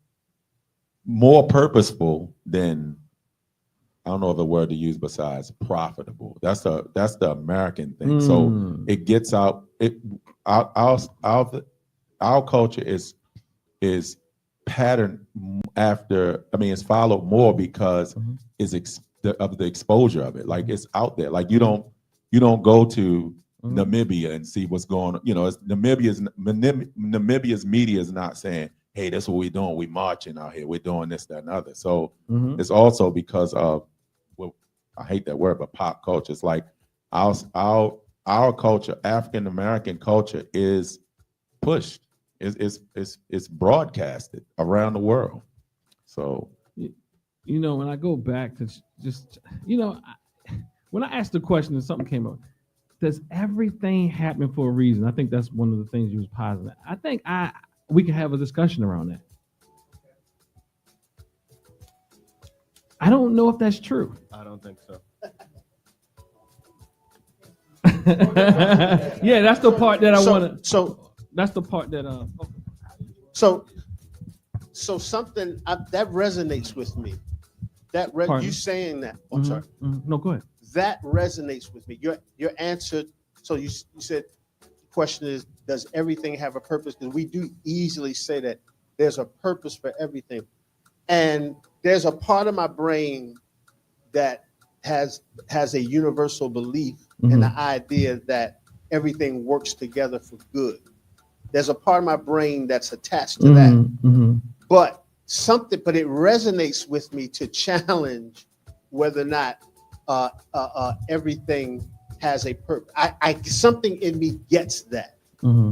more purposeful than, I don't know the word to use besides profitable. That's the American thing. So it gets out. Our culture is patterned after. I mean, it's followed more because of the exposure of it. Like it's out there. Like you don't go to Namibia and see what's going on. You know, Namibia's media is not saying, hey, that's what we're doing. We marching out here. We're doing this, that, and other. So it's also because of, well, I hate that word, but pop culture. It's like our culture, African American culture, is pushed. It's broadcasted around the world. So, you know, when I go back to just, you know, when I asked the question and something came up, does everything happen for a reason? I think that's one of the things you was positive. I think we can have a discussion around that. I don't know if that's true. I don't think so. Yeah, that's the part that I want to. So that's the part that So something that resonates with me. You saying that? I'm sorry. No, go ahead. That resonates with me. Your answer. So you said the question is, does everything have a purpose? Because we do easily say that there's a purpose for everything, and there's a part of my brain that has a universal belief in the idea that everything works together for good. There's a part of my brain that's attached to that. But it resonates with me to challenge whether or not everything has a purpose. I something in me gets that,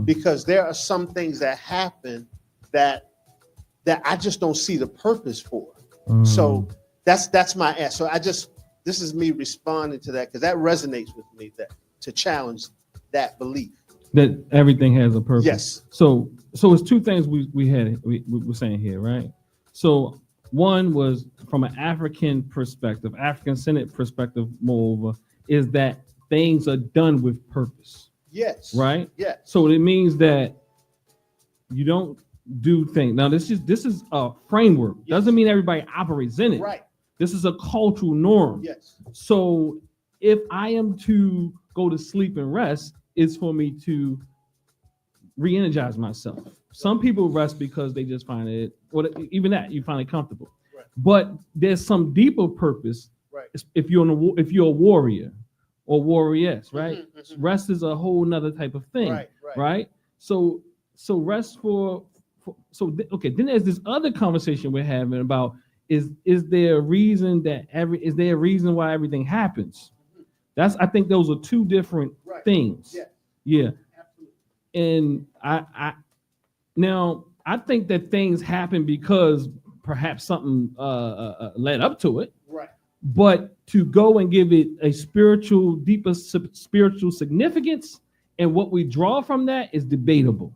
because there are some things that happen that I just don't see the purpose for. So that's my answer. So this is me responding to that because that resonates with me, that to challenge that belief that everything has a purpose. Yes. So it's two things we were saying here, right? So one was from an African perspective, African-centered perspective, moreover, is that things are done with purpose. Yes. Right? Yeah. So it means that you don't do things. Now, this is a framework. Yes. Doesn't mean everybody operates in it. Right. This is a cultural norm. Yes. So if I am to go to sleep and rest, it's for me to re-energize myself. Some people rest because they just find it, or even that, you find it comfortable. Right. But there's some deeper purpose. Right. If you're a warrior or warrioress, right? Mm-hmm. Rest is a whole nother type of thing. Right. Right? So rest okay, then there's this other conversation we're having about is there a reason why everything happens? I think those are two different things. Yeah. Absolutely. And I think that things happen because perhaps something led up to it. Right. But to go and give it a deeper spiritual significance, and what we draw from that is debatable.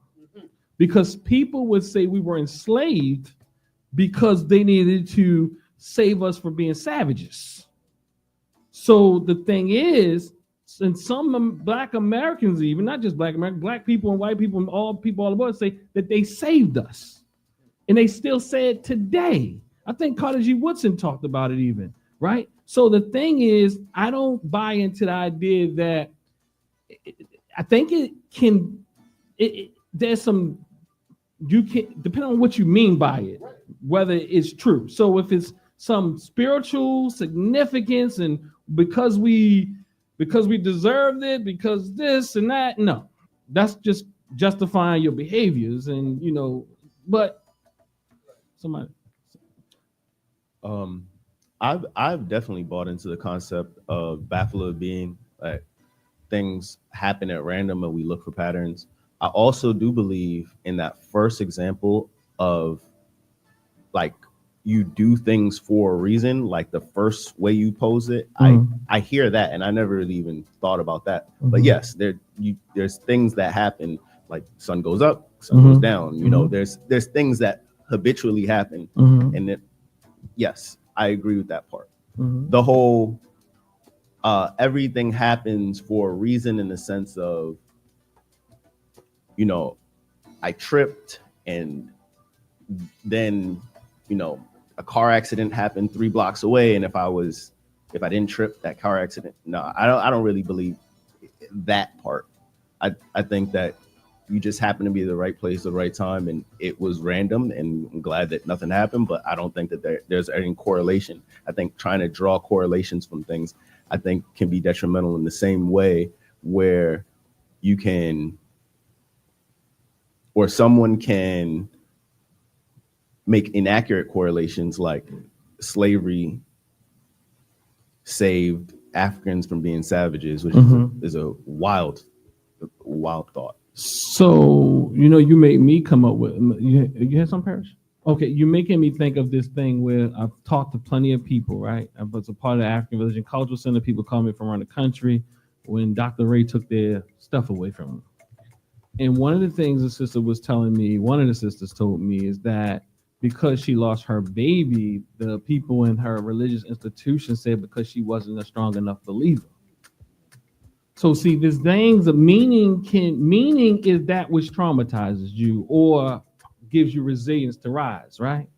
Because people would say we were enslaved because they needed to save us from being savages. So the thing is, and some Black Americans, even not just Black Americans, Black people and white people and all people all about say that they saved us. And they still say it today. I think Carter G. Woodson talked about it even, right? So the thing is, I don't buy into the idea that I think there's some, you can, depending on what you mean by it, whether it's true. So if it's some spiritual significance and because we deserved it, because this and that, no, that's just justifying your behaviors. And but somebody, I've definitely bought into the concept of Bafula being like things happen at random and we look for patterns. I also do believe in that first example of like you do things for a reason, like the first way you pose it. I hear that, and I never really even thought about that. But yes, there's things that happen, like sun goes up, sun goes down. There's things that habitually happen, and that yes, I agree with that part. The whole everything happens for a reason in the sense of, I tripped and then, a car accident happened 3 blocks away. And if I didn't trip, that car accident, no, I don't really believe that part. I think that you just happen to be at the right place at the right time and it was random, and I'm glad that nothing happened, but I don't think that there's any correlation. I think trying to draw correlations from things, I think can be detrimental in the same way where you can, or someone can make inaccurate correlations like slavery saved Africans from being savages, which is a wild thought. So, you made me come up with, you had some, Parrish? Okay, you're making me think of this thing where I've talked to plenty of people, right? I was a part of the African Religion Cultural Center. People call me from around the country when Dr. Ray took their stuff away from them. And one of the things the sister was telling me, one of the sisters told me, is that because she lost her baby, the people in her religious institution said because she wasn't a strong enough believer. So see, these things of meaning is that which traumatizes you or gives you resilience to rise, right?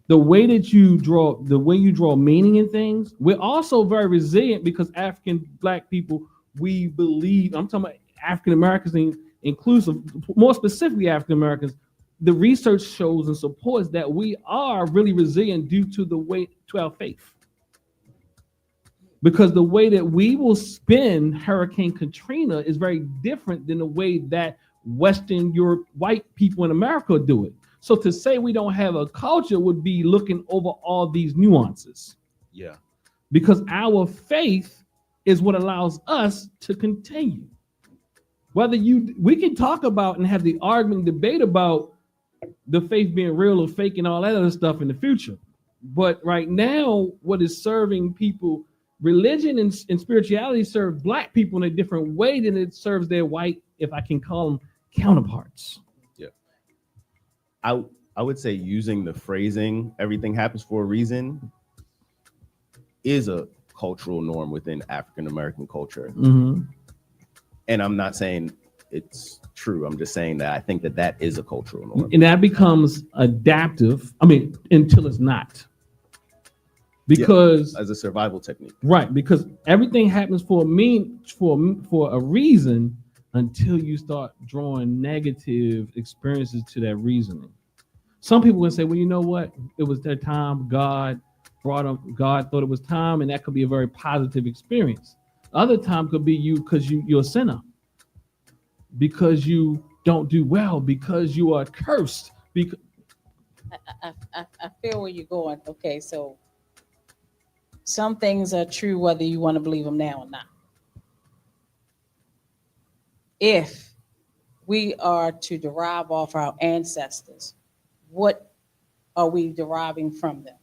The way you draw meaning in things, we're also very resilient because African Black people, we believe, I'm talking about African Americans inclusive, more specifically African Americans, the research shows and supports that we are really resilient due to our faith. Because the way that we will spin Hurricane Katrina is very different than the way that Western Europe, white people in America do it. So to say we don't have a culture would be looking over all these nuances. Yeah. because our faith is what allows us to continue. We can talk about and have the argument, debate about the faith being real or fake and all that other stuff in the future. But right now, what is serving people, religion and spirituality serve Black people in a different way than it serves their white, if I can call them, counterparts. Yeah. I would say using the phrasing, everything happens for a reason, is a cultural norm within African American culture. Mm-hmm. And I'm not saying it's true. I'm just saying that I think that is a cultural norm. And that becomes adaptive. I mean, until it's not. Because as a survival technique. Right, because everything happens for a reason until you start drawing negative experiences to that reasoning. Some people will say, well, you know what? It was their time. God thought it was time, and that could be a very positive experience. Other time could be you because you're a sinner, because you don't do well, because you are cursed. Because I feel where you're going. Okay, so some things are true whether you want to believe them now or not. If we are to derive off our ancestors, what are we deriving from them?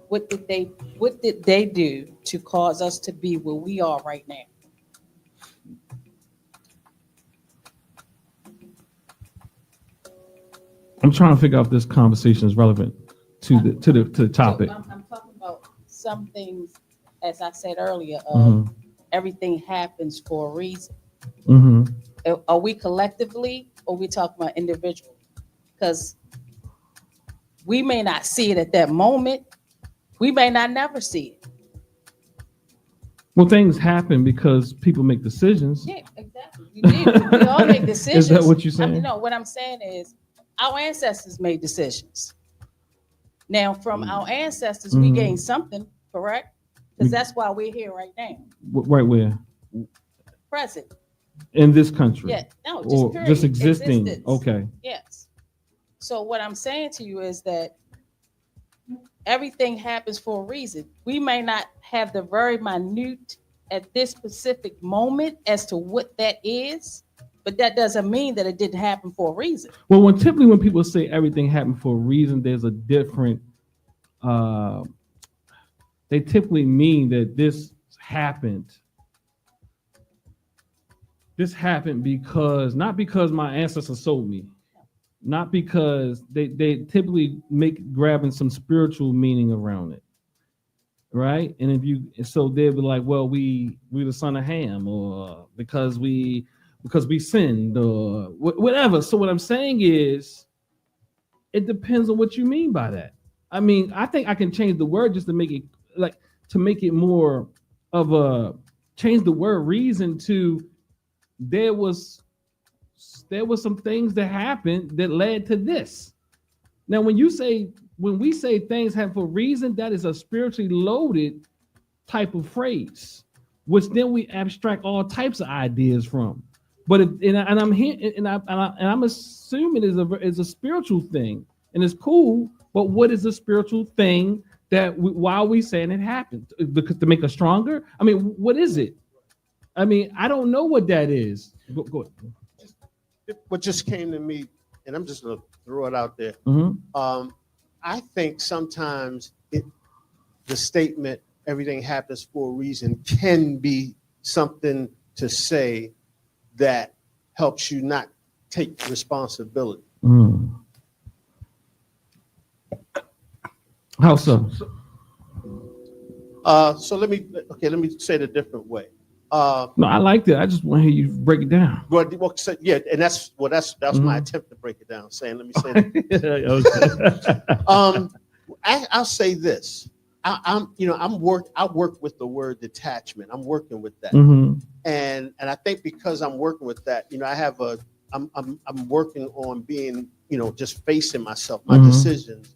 What did they do to cause us to be where we are right now? I'm trying to figure out if this conversation is relevant to the topic. So I'm talking about some things, as I said earlier, of everything happens for a reason. Mm-hmm. Are we collectively, or are we talking about individually? Because we may not see it at that moment. We may not never see it. Well, things happen because people make decisions. Yeah, exactly. We do. We all make decisions. Is that what you're saying? No, what I'm saying is our ancestors made decisions. Now, from our ancestors, we gained something, correct? Because that's why we're here right now. Right where? Present. In this country? Yeah, no, or period. just existing. Existence. Okay. Yes. So what I'm saying to you is that everything happens for a reason. We may not have the very minute at this specific moment as to what that is, but that doesn't mean that it didn't happen for a reason. Well, typically when people say everything happened for a reason, there's a different. They typically mean that this happened. This happened because, not because my ancestors sold me, not because they typically grabbing some spiritual meaning around it, right? And so they'll be like, well, we the son of Ham, or because we sinned, or whatever. So what I'm saying is, it depends on what you mean by that. I mean, I think I can change the word just to make it more of a change the word reason to there was some things that happened that led to this. Now, when we say things happen for a reason, that is a spiritually loaded type of phrase, which then we abstract all types of ideas from. But I'm assuming it's a spiritual thing, and it's cool. But what is the spiritual thing that why are we saying it happened? Because to make us stronger? I mean, what is it? I mean, I don't know what that is. Go ahead. What just came to me, and I'm just gonna throw it out there. Mm-hmm. I think sometimes the statement "everything happens for a reason" can be something to say that helps you not take responsibility. Mm. How so? So let me say it a different way. No, I like that. I just want to hear you break it down. Well, yeah, and that's my attempt to break it down. Saying, let me say that. I'll say this. I work with the word detachment. I'm working with that, and I think because I'm working with that, I'm working on being, just facing myself, my decisions,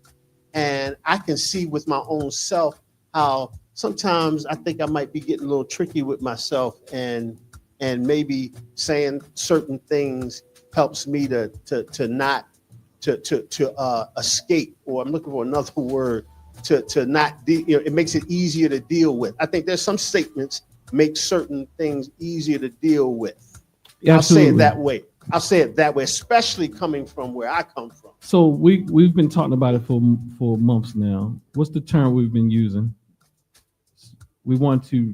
and I can see with my own self how sometimes I think I might be getting a little tricky with myself, and maybe saying certain things helps me to not escape, or I'm looking for another word, to not it makes it easier to deal with. I think there's some statements make certain things easier to deal with. Yeah, I'll say it absolutely. that way. I'll say it that way, especially coming from where I come from. So we've been talking about it for months now. What's the term we've been using? We want to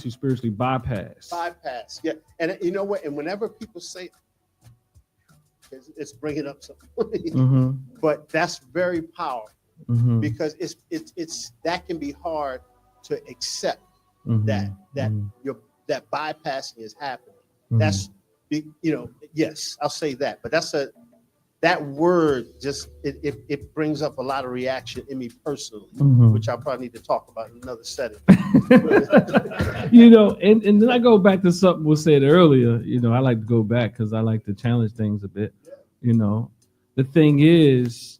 spiritually bypass. Bypass, yeah. And you know what? And whenever people say, it's bringing up something, Mm-hmm. but that's very powerful Mm-hmm. because it's that can be hard to accept Mm-hmm. that Mm-hmm. that bypassing is happening. Mm-hmm. That's yes, I'll say that. But that word just it brings up a lot of reaction in me personally, Mhm. which I probably need to talk about in another setting. And then I go back to something we said earlier. I like to go back because I like to challenge things a bit. The thing is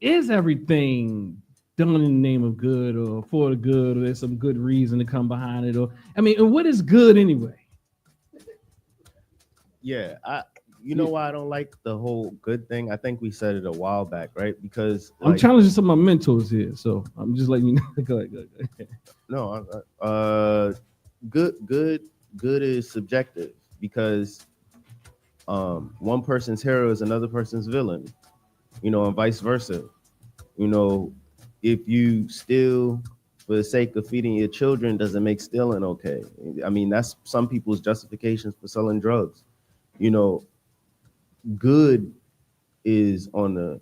everything done in the name of good or for the good, or there's some good reason to come behind it? And what is good anyway? Yeah, you know why I don't like the whole good thing? I think we said it a while back, right? Because I'm challenging some of my mentors here, so I'm just letting you know. Go ahead. No, good is subjective because one person's hero is another person's villain, and vice versa. If you steal for the sake of feeding your children, doesn't make stealing okay. I mean, that's some people's justifications for selling drugs. Good is one,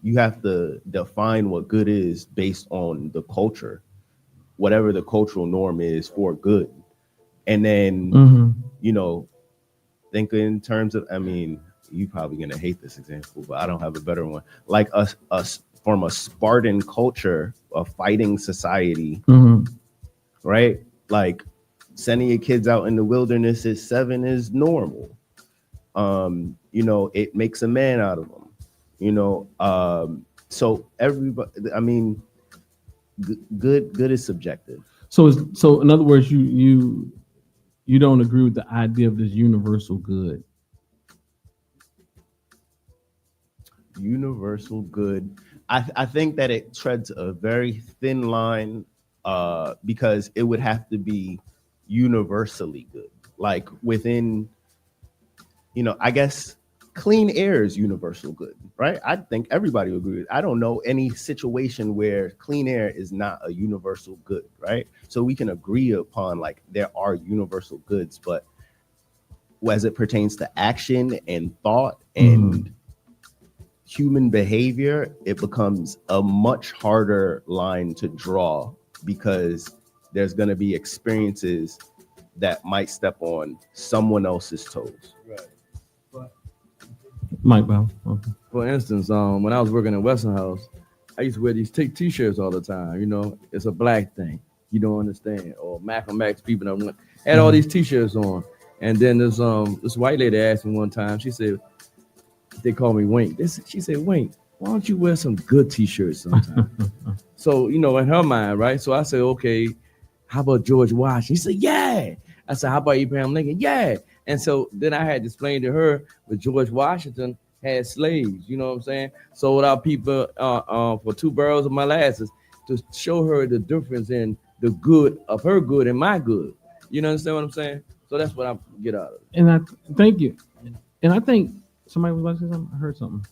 you have to define what good is based on the culture, whatever the cultural norm is for good. And then, Mm-hmm. Think in terms of, you probably gonna hate this example, but I don't have a better one. Like us from a Spartan culture, a fighting society, Mm-hmm. right? Like sending your kids out in the wilderness at 7 is normal. It makes a man out of them. So everybody, good is subjective. So in other words, you don't agree with the idea of this universal good. Universal good. I think that it treads a very thin line because it would have to be universally good. Like within, I guess clean air is universal good, right? I think everybody would agree with it. I don't know any situation where clean air is not a universal good, right? So we can agree upon like there are universal goods, but as it pertains to action and thought and human behavior, it becomes a much harder line to draw because there's going to be experiences that might step on someone else's toes. Right. Mike Bow. Okay. For instance, when I was working at Westinghouse, I used to wear these t-shirts all the time. It's a black thing. You don't understand. Or Malcolm X people had all these t-shirts on. And then this white lady asked me one time, she said, they call me Wink. She said, Wink, why don't you wear some good t-shirts sometime? So, in her mind, right? So I said, okay, how about George Washington? She said, yeah. I said, how about Abraham Lincoln? Yeah. And so then I had to explain to her that George Washington had slaves, you know what I'm saying? So without people for 2 barrels of molasses to show her the difference in the good of her good and my good. You understand what I'm saying? So that's what I get out of it. And I thank you. And I think somebody was about to say something. I heard something.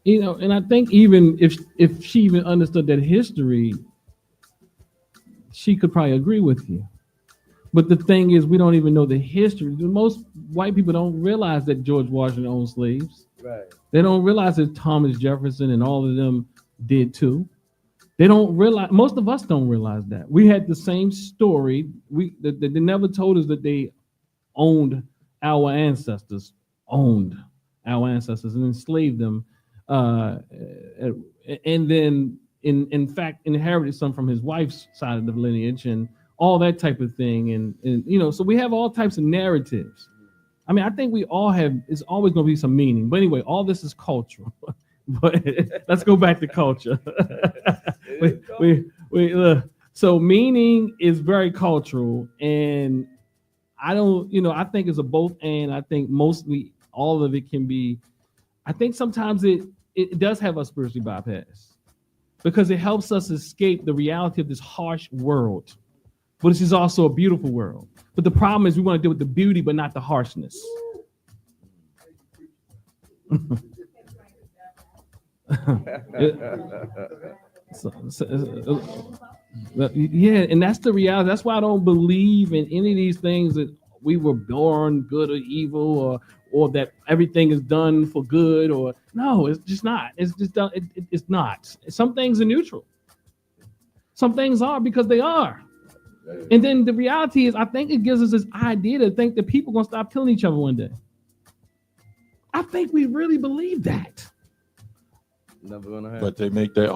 And I think even if she even understood that history, she could probably agree with you. But the thing is, we don't even know the history. Most white people don't realize that George Washington owned slaves. Right. They don't realize that Thomas Jefferson and all of them did too. They don't realize, most of us don't realize that. We had the same story. They never told us that they owned our ancestors and enslaved them. And then, in fact, inherited some from his wife's side of the lineage and all that type of thing. And so we have all types of narratives. I think we all have, it's always going to be some meaning. But anyway, all this is cultural. But let's go back to culture. So meaning is very cultural. And I think it's a both and. I think mostly all of it can be, I think sometimes it it does have us spiritually bypassed because it helps us escape the reality of this harsh world. But this is also a beautiful world. But the problem is we want to deal with the beauty, but not the harshness. Yeah, and that's the reality. That's why I don't believe in any of these things that we were born good or evil, or that everything is done for good, or no, it's just not. It's just done. It's not. Some things are neutral. Some things are because they are. And then the reality is, I think it gives us this idea to think that people are gonna stop killing each other one day. I think we really believe that. Never gonna happen. But they make their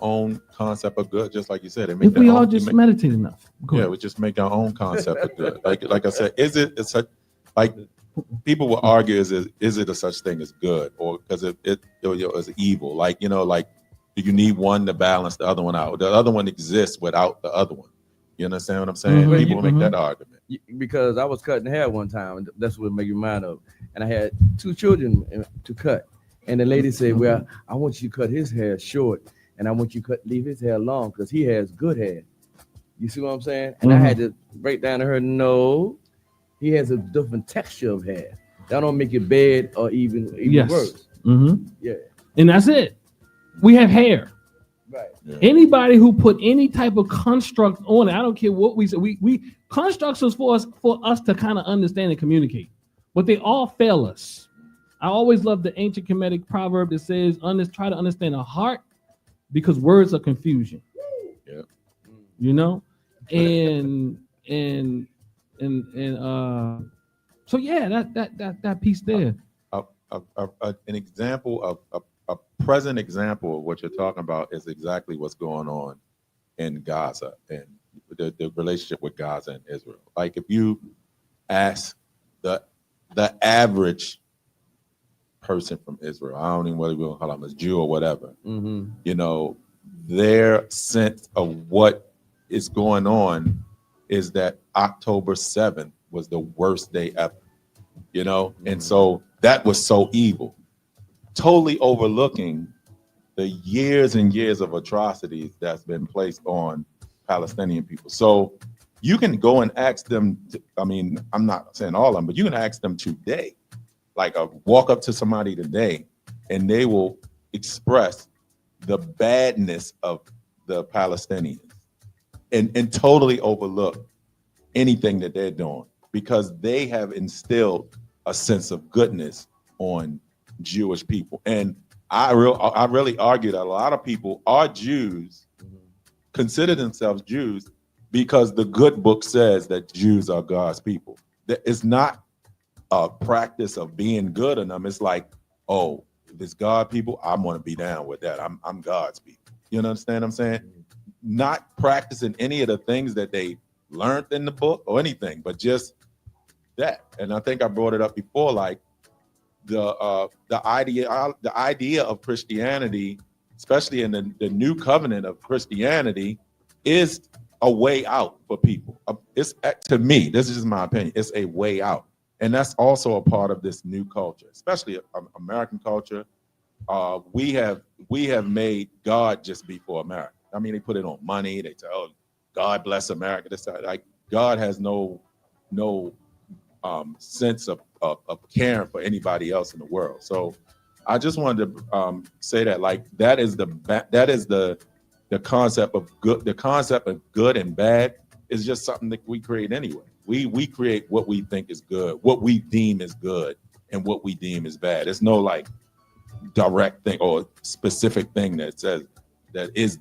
own concept of good, just like you said. They make If we all just meditate enough. Yeah, we just make our own concept of good. Like I said, is it a such, like people will argue, is it a such thing as good, or because it is evil? Like, you know, like, do you need one to balance the other one out? The other one exists without the other one. You understand what I'm saying? Mhm. People make that argument. Because I was cutting hair one time, and that's what it made me mind of. And I had 2 children to cut. And the lady said, well, I want you to cut his hair short, and I want you to leave his hair long because he has good hair. You see what I'm saying? And I had to break down to her, no, he has a different texture of hair. That don't make it bad or even worse. Yeah. And that's it. We have hair. Right. Yeah. Anybody who put any type of construct on it, I don't care what we say. We constructs was for us to kind of understand and communicate, but they all fail us. I always love the ancient Kemetic proverb that says, try to understand a heart because words are confusion. Yeah. You know? And so yeah, that piece there. An example of a present example of what you're talking about is exactly what's going on in Gaza and the relationship with Gaza and Israel. Like if you ask the average person from Israel, I don't even whether we're gonna call them a Jew or whatever, you know, their sense of what is going on is that October 7th was the worst day ever, you know, and so that was so evil, totally overlooking the years and years of atrocities that's been placed on Palestinian people. So you can go and ask them, I mean, I'm not saying all of them, but you can ask them today, like walk up to somebody today and they will express the badness of the Palestinians and totally overlook anything that they're doing because they have instilled a sense of goodness on Jewish people. And I really argue that a lot of people are Jews, consider themselves Jews because the good book says that Jews are God's people. It's not a practice of being good in them. It's like, oh, if it's God people, I'm going to be down with that. I'm God's people. You understand what I'm saying? Not practicing any of the things that they learned in the book or anything, but just that. And I think I brought it up before, like the idea of Christianity, especially in the new covenant of Christianity, is a way out for people. It's, to me, this is just my opinion, it's a way out. And that's also a part of this new culture, especially American culture. We have made God just be for America. I mean, they put it on money. They say, "Oh, God bless America." This, like, God has no sense of caring for anybody else in the world. So, I just wanted to say that, like, that is the concept of good. The concept of good and bad is just something that we create anyway. We create what we think is good, what we deem is good, and what we deem is bad. There's no like direct thing or specific thing that says that is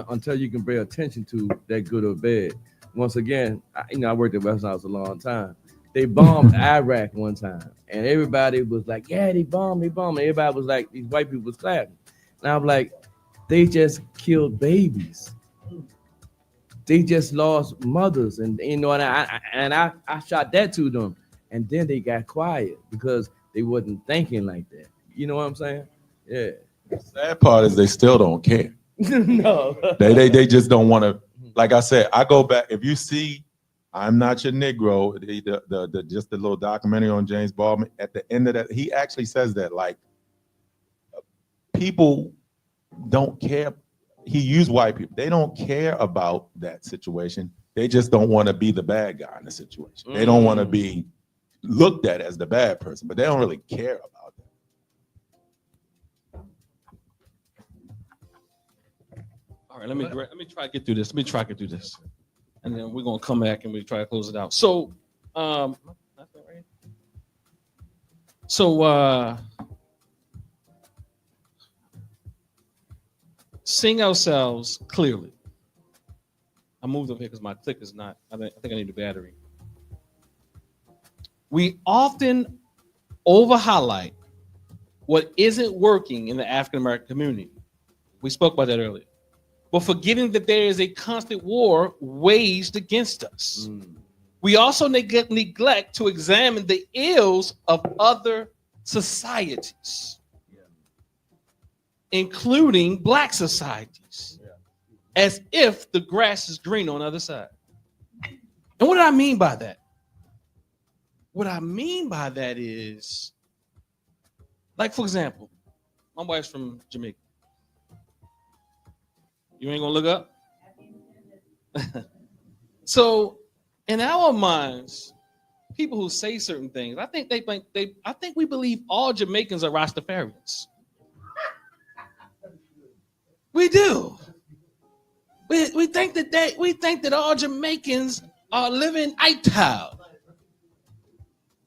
until you can pay attention to that good or bad. Once again, I worked at Westinghouse a long time. They bombed Iraq one time, and everybody was like, "Yeah, they bombed." And everybody was like, these white people was clapping. And I'm like, they just killed babies. They just lost mothers, and and I shot that to them, and then they got quiet because they wasn't thinking like that. You know what I'm saying? Yeah. The sad part is they still don't care. No. They just don't want to. Like I said, I go back. If you see, I'm Not Your Negro, the just the little documentary on James Baldwin. At the end of that, he actually says that, like, people don't care. He used white people. They don't care about that situation. They just don't want to be the bad guy in the situation. They don't want to be looked at as the bad person, but they don't really care about that. All right, let me try to get through this. And then we're gonna come back and we try to close it out. So, seeing ourselves clearly. I moved over here because my click is not. I think I need a battery. We often over highlight what isn't working in the African American community. We spoke about that earlier. But forgetting that there is a constant war waged against us. We also neglect to examine the ills of other societies, including Black societies, as if the grass is green on the other side. And what do I mean by that? What I mean by that is, like, for example, my wife's from Jamaica. You ain't gonna look up? So, in our minds, people who say certain things, I think we believe all Jamaicans are Rastafarians. We do. We think that all Jamaicans are living Ital.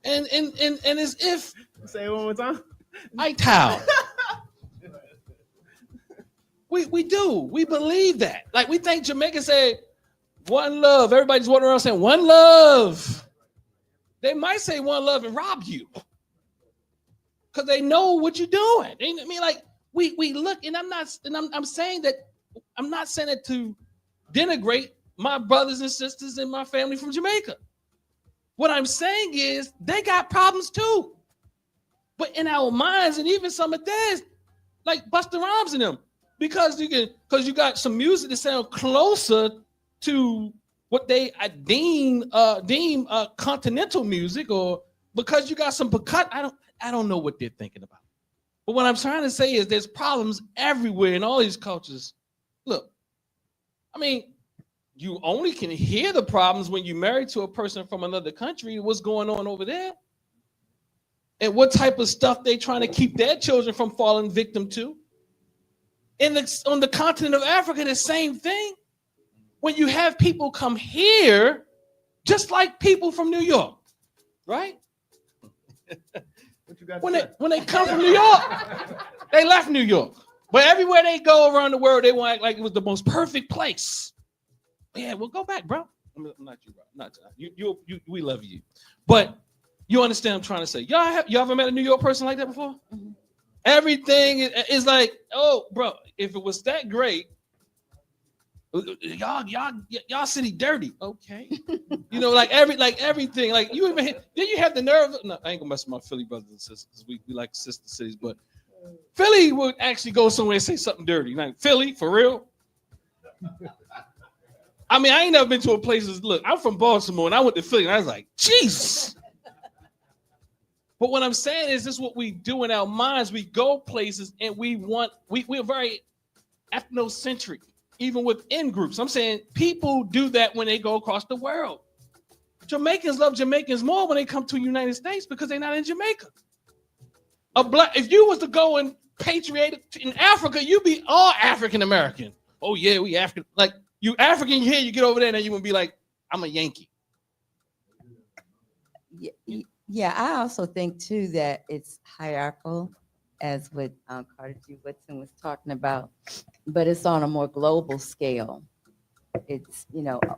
And as if Say it one more time. Ital. We do. We believe that. Like, we think Jamaicans say one love. Everybody's walking around saying one love. They might say one love and rob you because they know what you're doing. I mean, like, we look, and I'm saying that, I'm not saying it to denigrate my brothers and sisters and my family from Jamaica. What I'm saying is they got problems too. But in our minds, and even some of theirs, like Busta Rhymes and them, because you got some music that sound closer to what they deem continental music, or because you got some percussion. I don't know what they're thinking about. But what I'm trying to say is there's problems everywhere in all these cultures. Look, I mean, you only can hear the problems when you're married to a person from another country, what's going on over there, and what type of stuff they trying to keep their children from falling victim to. On the continent of Africa, the same thing. When you have people come here, just like people from New York, right? When they come from New York, they left New York. But everywhere they go around the world, they want to act like it was the most perfect place. Yeah, well, go back, bro. I'm not you, bro. Not you. We love you. But you understand what I'm trying to say. Y'all ever met a New York person like that before? Mm-hmm. Everything is like, oh, bro, if it was that great, y'all city dirty. Okay. You know, like everything. Like, you even then you have the nerve. No, I ain't gonna mess with my Philly brothers and sisters because we like sister cities, but Philly would actually go somewhere and say something dirty. Like, Philly, for real? I mean, I ain't never been to a place. Look, I'm from Baltimore and I went to Philly and I was like, jeez. But what I'm saying is, this is what we do in our minds. We go places and we're very ethnocentric, even within groups. I'm saying people do that when they go across the world. Jamaicans love Jamaicans more when they come to the United States because they're not in Jamaica. If you was to go and patriate in Africa, you'd be all African American. Oh yeah, we African. Like, you African here, you get over there and you're gonna be like, I'm a Yankee. Yeah, I also think too that it's hierarchical, as what Carter G. Woodson was talking about, but it's on a more global scale. It's,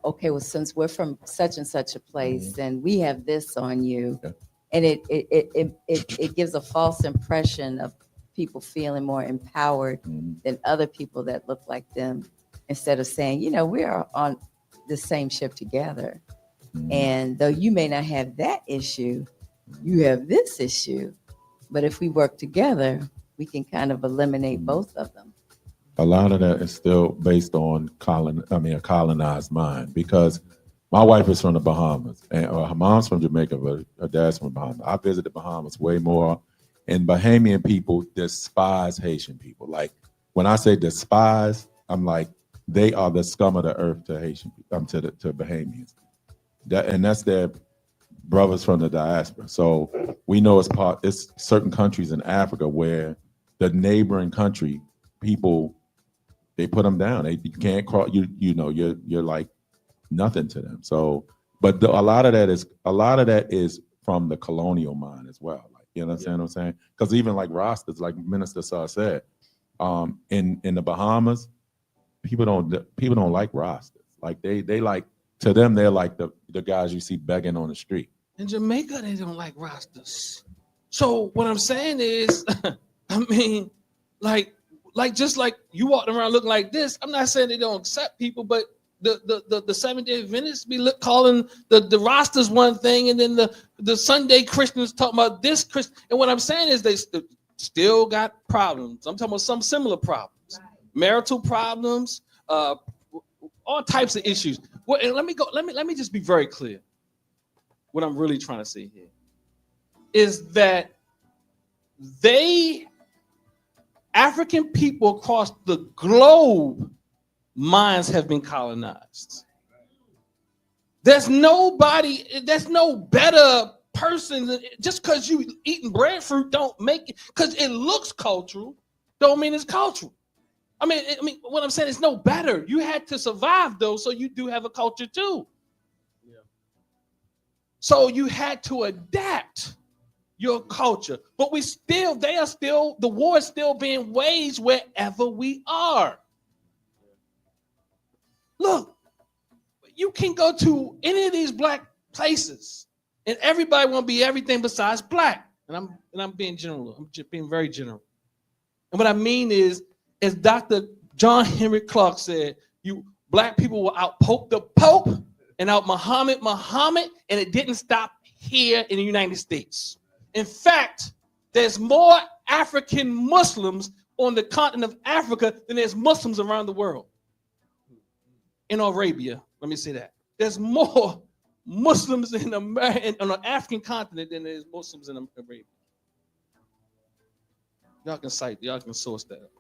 okay, well, since we're from such and such a place, then we have this on you, and it gives a false impression of people feeling more empowered than other people that look like them, instead of saying, we are on the same ship together, and though you may not have that issue, you have this issue, but if we work together, we can kind of eliminate both of them. A lot of that is still based on a colonized mind, because my wife is from the Bahamas, and her mom's from Jamaica, but her dad's from Bahamas. I visited Bahamas way more, and Bahamian people despise Haitian people. Like when I say despise, I'm like, they are the scum of the earth to Haitian people, to Bahamians. And that's their brothers from the diaspora. So we know it's certain countries in Africa where the neighboring country people, they put them down. You can't cross. You're like nothing to them. So, but a lot of that is from the colonial mind as well. Like, you understand what I'm saying? Because even like Rastas, like Minister Sar said, in the Bahamas, people don't like Rastas. Like they like, to them, they're like the guys you see begging on the street. In Jamaica, they don't like Rastas. So what I'm saying is, I mean, like just like you walking around looking like this, I'm not saying they don't accept people, but the Seventh-day Adventists be calling the Rastas one thing, and then the Sunday Christians talking about this Christian. And what I'm saying is they still got problems. I'm talking about some similar problems, marital problems, all types of issues. Well, and let me just be very clear. What I'm really trying to say here is that African people across the globe, minds have been colonized. There's no better person. Just because you eating breadfruit don't make it, because it looks cultural, don't mean it's cultural. I mean, what I'm saying is no better. You had to survive though, so you do have a culture too. Yeah. So you had to adapt your culture, but the war is still being waged wherever we are. Look, you can go to any of these black places, and everybody want to be everything besides black. And I'm being general. I'm just being very general. And what I mean is, as Dr. John Henry Clark said, you black people will outpoke the Pope and out Muhammad, and it didn't stop here in the United States. In fact, there's more African Muslims on the continent of Africa than there's Muslims around the world. In Arabia, let me say that. There's more Muslims on the African continent than there's Muslims in Arabia. Y'all can source that up.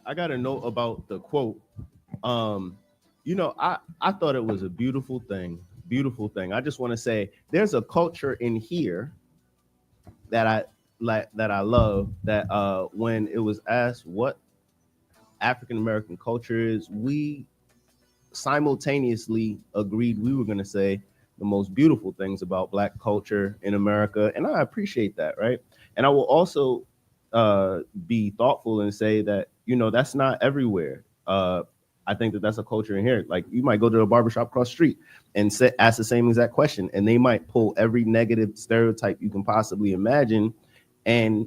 I got a note about the quote. I thought it was a beautiful thing. I just want to say there's a culture in here that I love, that when it was asked what African American culture is, we simultaneously agreed we were going to say the most beautiful things about Black culture in America, and I appreciate that, right? And I will also be thoughtful and say that, that's not everywhere. I think that that's a culture in here. Like, you might go to a barbershop across the street and ask the same exact question, and they might pull every negative stereotype you can possibly imagine. And,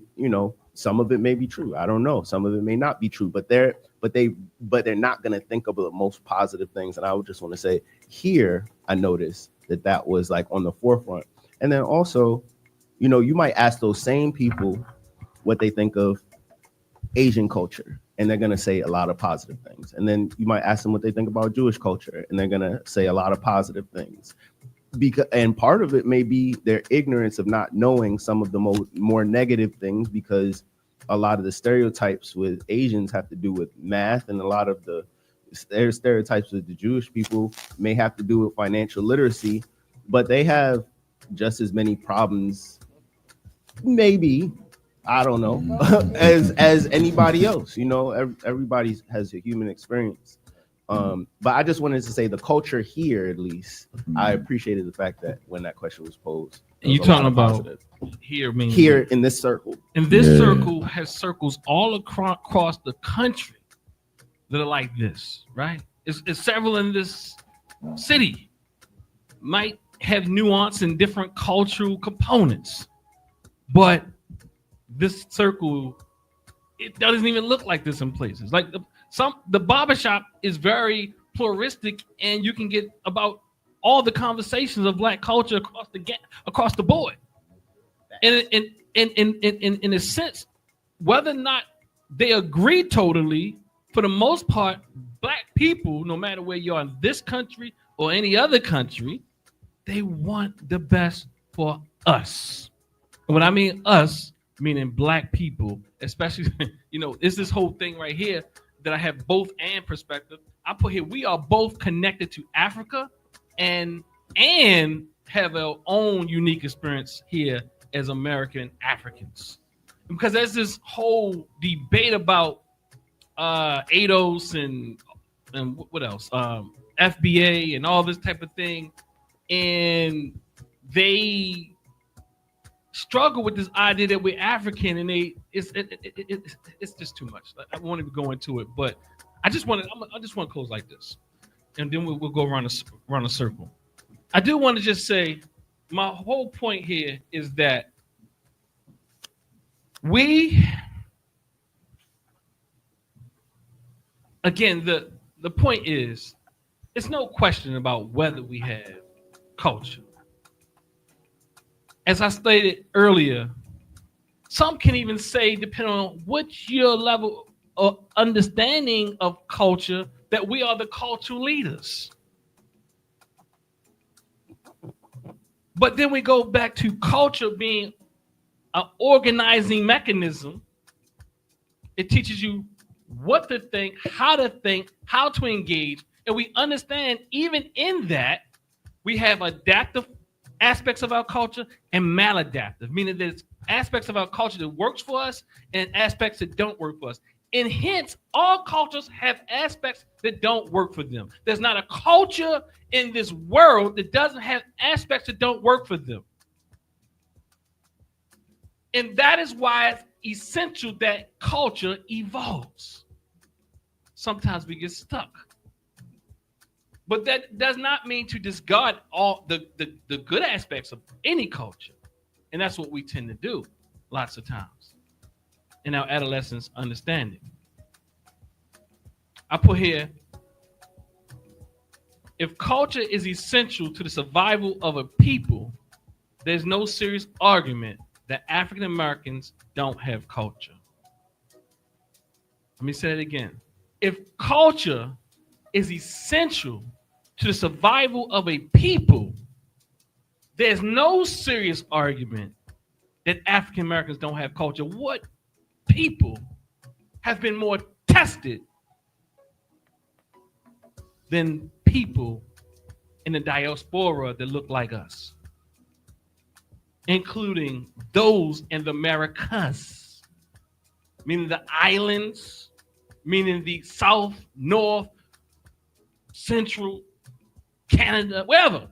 some of it may be true. I don't know. Some of it may not be true, but they're not going to think of the most positive things. And I would just want to say here, I noticed that was like on the forefront. And then also, you might ask those same people what they think of Asian culture, and they're going to say a lot of positive things. And then you might ask them what they think about Jewish culture, and they're going to say a lot of positive things. And part of it may be their ignorance of not knowing some of the more negative things, because a lot of the stereotypes with Asians have to do with math, and a lot of the stereotypes with the Jewish people may have to do with financial literacy, but they have just as many problems, maybe, I don't know, as anybody else. Everybody has a human experience. But I just wanted to say the culture here, at least, I appreciated the fact that when that question was posed. And you're talking about here, meaning here in this circle. And this circle has circles all across the country that are like this, right? It's several in this city. Might have nuance and different cultural components, but this circle, it doesn't even look like this in places. Like the barbershop is very pluralistic, and you can get about all the conversations of Black culture across the board. And in a sense, whether or not they agree totally, for the most part, Black people, no matter where you are in this country or any other country, they want the best for us. When I mean us, meaning black people, especially, it's this whole thing right here that I have both and perspective. I put here, we are both connected to Africa and have our own unique experience here as American Africans. Because there's this whole debate about ADOS and what else? FBA and all this type of thing. And they struggle with this idea that we're African, and it's just too much. I won't even go into it, but I just want to close like this, and then we'll go around a circle. I do want to just say, my whole point here is that the point is, it's no question about whether we have culture. As I stated earlier, some can even say, depending on what's your level of understanding of culture, that we are the cultural leaders. But then we go back to culture being an organizing mechanism. It teaches you what to think, how to engage. And we understand even in that, we have adaptive aspects of our culture and maladaptive, meaning there's aspects of our culture that works for us and aspects that don't work for us. And hence, all cultures have aspects that don't work for them. There's not a culture in this world that doesn't have aspects that don't work for them. And that is why it's essential that culture evolves. Sometimes we get stuck. But that does not mean to discard all the good aspects of any culture. And that's what we tend to do lots of times in our adolescence understanding. I put here, if culture is essential to the survival of a people, there's no serious argument that African Americans don't have culture. Let me say it again. If culture is essential to the survival of a people, there's no serious argument that African Americans don't have culture. What people have been more tested than people in the diaspora that look like us, including those in the Americas, meaning the islands, meaning the South, North, Central, Canada, wherever.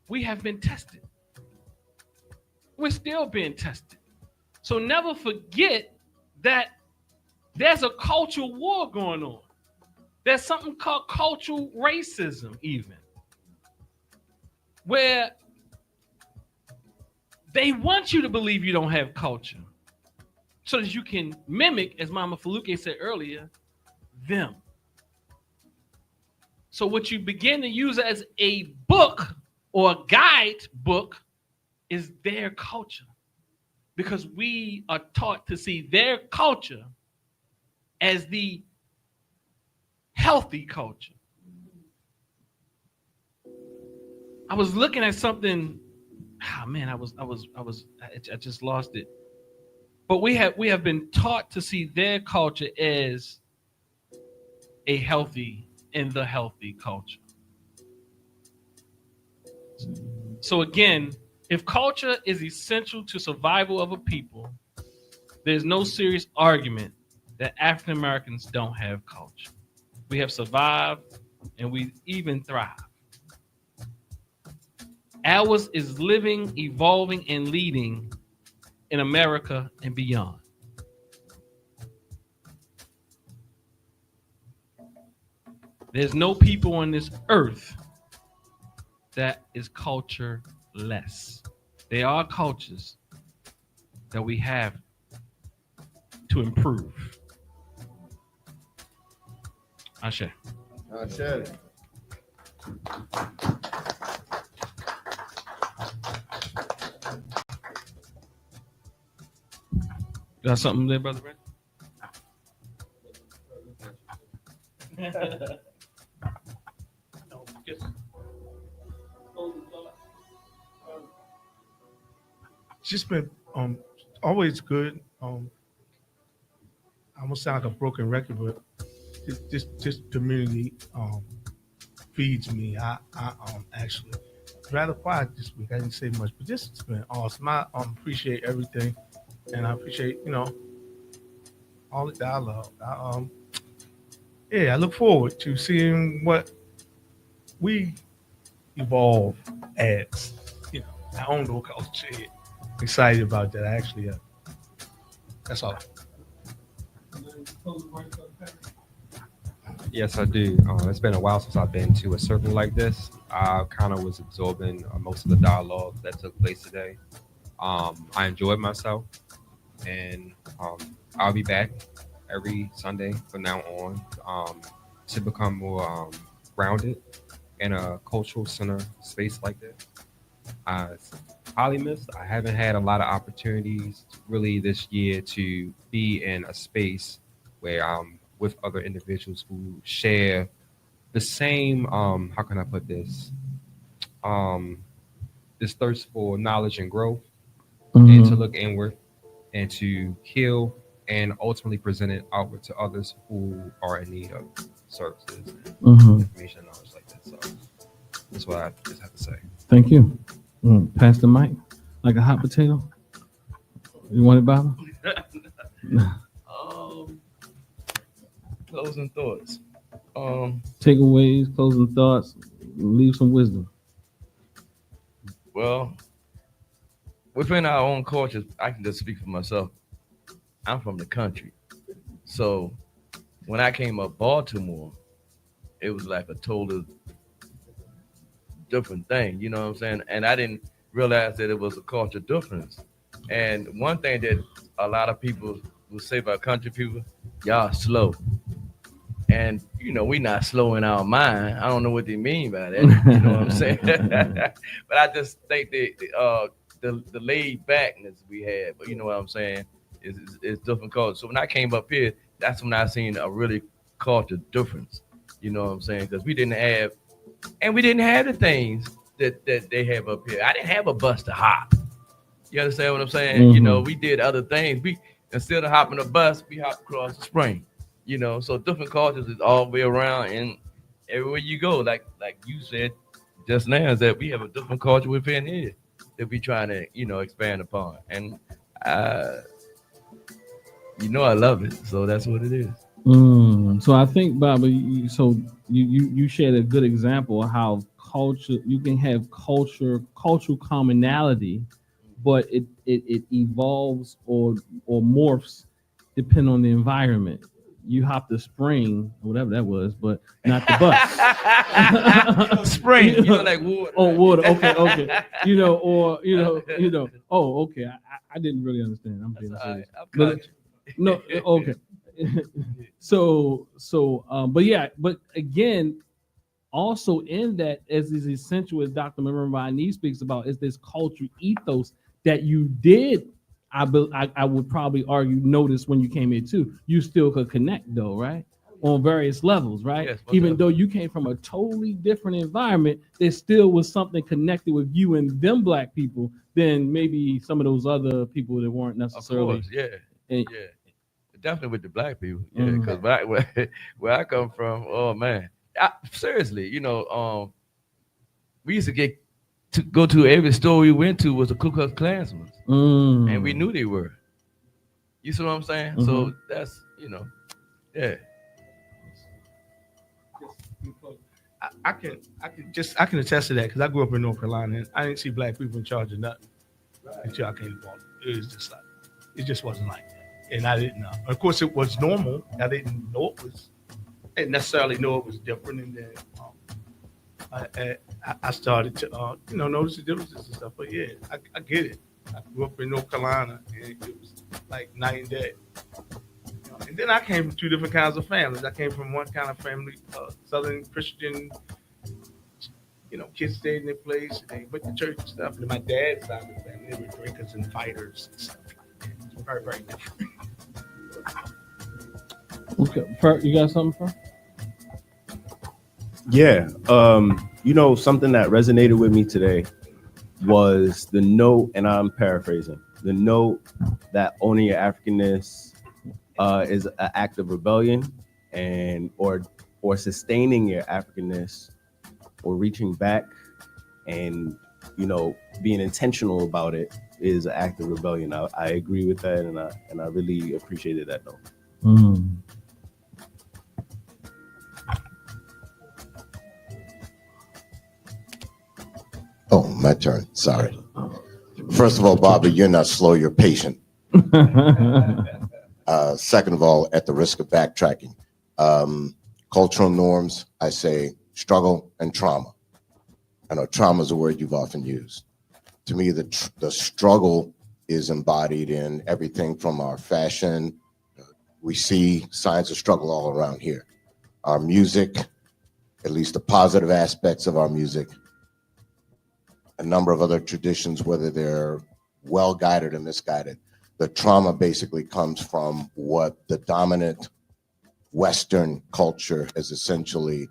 We have been tested. We're still being tested. So never forget that there's a cultural war going on. There's something called cultural racism even, where they want you to believe you don't have culture so that you can mimic, as Mama Faluke said earlier, them. So what you begin to use as a book or a guide book is their culture, because we are taught to see their culture as the healthy culture. I was looking at something. Oh man, I just lost it. But we have been taught to see their culture as a healthy and the healthy culture. So again, if culture is essential to survival of a people, there's no serious argument that African Americans don't have culture. We have survived and we even thrive. Ours is living, evolving, and leading in America and beyond. There's no people on this earth that is cultureless. There are cultures that we have to improve. Ashe. Ashe. Got something there, Brother Brent? just been always good. I almost sound like a broken record, but this community feeds me. I actually rather quiet this week. I didn't say much, but this has been awesome. I appreciate everything, and I appreciate all the dialogue. I look forward to seeing what we evolve as our own little culture. Excited about that. I actually that's all. Yes, I do. It's been a while since I've been to a circle like this. I kind of was absorbing most of the dialogue that took place today. I enjoyed myself, and I'll be back every Sunday from now on to become more grounded in a cultural center space like this. Highly missed. I haven't had a lot of opportunities really this year to be in a space where I'm with other individuals who share the same, how can I put this? This thirst for knowledge and growth, and to look inward and to heal and ultimately present it outward to others who are in need of services, information, and knowledge like that. So that's what I just have to say. Thank you. Pass the mic like a hot potato. You want it, Bob? Closing thoughts. Takeaways, closing thoughts, leave some wisdom. Well, within our own cultures, I can just speak for myself. I'm from the country. So when I came up Baltimore, it was like a total different thing, you know what I'm saying? And I didn't realize that it was a culture difference. And one thing that a lot of people will say about country people, y'all slow. And, we not slow in our mind. I don't know what they mean by that, you know what I'm saying? But I just think the laid backness we had, but you know what I'm saying, is different culture. So when I came up here, that's when I seen a really culture difference, you know what I'm saying? Because we didn't have the things that they have up here. I didn't have a bus to hop. You understand what I'm saying? We did other things. We, instead of hopping a bus, we hopped across the spring. So different cultures is all the way around, and everywhere you go, like you said just now, is that we have a different culture within here that we trying to, expand upon. And I love it. So that's what it is. So I think, Bob, you shared a good example of how culture, you can have cultural commonality, but it evolves or morphs depending on the environment. You hop the spring, or whatever that was, but not the bus. Spring, like water. Oh, water. Okay. Oh, okay. I didn't really understand. I'm being serious. No, okay. But again, also in that, as is essential as Dr. Marimba speaks about, is this culture ethos that you did. I would probably argue notice when you came here too. You still could connect though, right? On various levels, right? Yes, even though you came from a totally different environment, there still was something connected with you and them black people than maybe some of those other people that weren't necessarily. Of course, definitely with the black people, because where I come from, oh man, seriously, we used to go to every store we went to was a Ku Klux Klansman, and we knew they were. You see what I'm saying? So that's I can attest to that because I grew up in North Carolina and I didn't see black people in charge of nothing until I came to Baltimore. It just wasn't like that. And I didn't know. Of course, it was normal. I didn't know it was, I didn't necessarily know it was different. And then I started to, notice the differences and stuff. But I get it. I grew up in North Carolina, and it was like night and day. And then I came from two different kinds of families. I came from one kind of family, Southern Christian. Kids stayed in their place, and they went to church and stuff. And my dad's side of the family, they were drinkers and fighters and stuff like that. It's very, very different. Okay, you got something, Fer? Yeah. Something that resonated with me today was the note, and I'm paraphrasing, the note that owning your Africanness is an act of rebellion, and or sustaining your Africanness or reaching back and, you know, being intentional about it is an act of rebellion. I agree with that, and I really appreciated that note. Mm. Oh, my turn. Sorry. First of all, Bobby, you're not slow, you're patient. Second of all, at the risk of backtracking, cultural norms, I say struggle and trauma. I know trauma is a word you've often used. To me, the struggle is embodied in everything from our fashion. We see signs of struggle all around here. Our music, at least the positive aspects of our music, a number of other traditions, whether they're well-guided or misguided. The trauma basically comes from what the dominant Western culture has essentially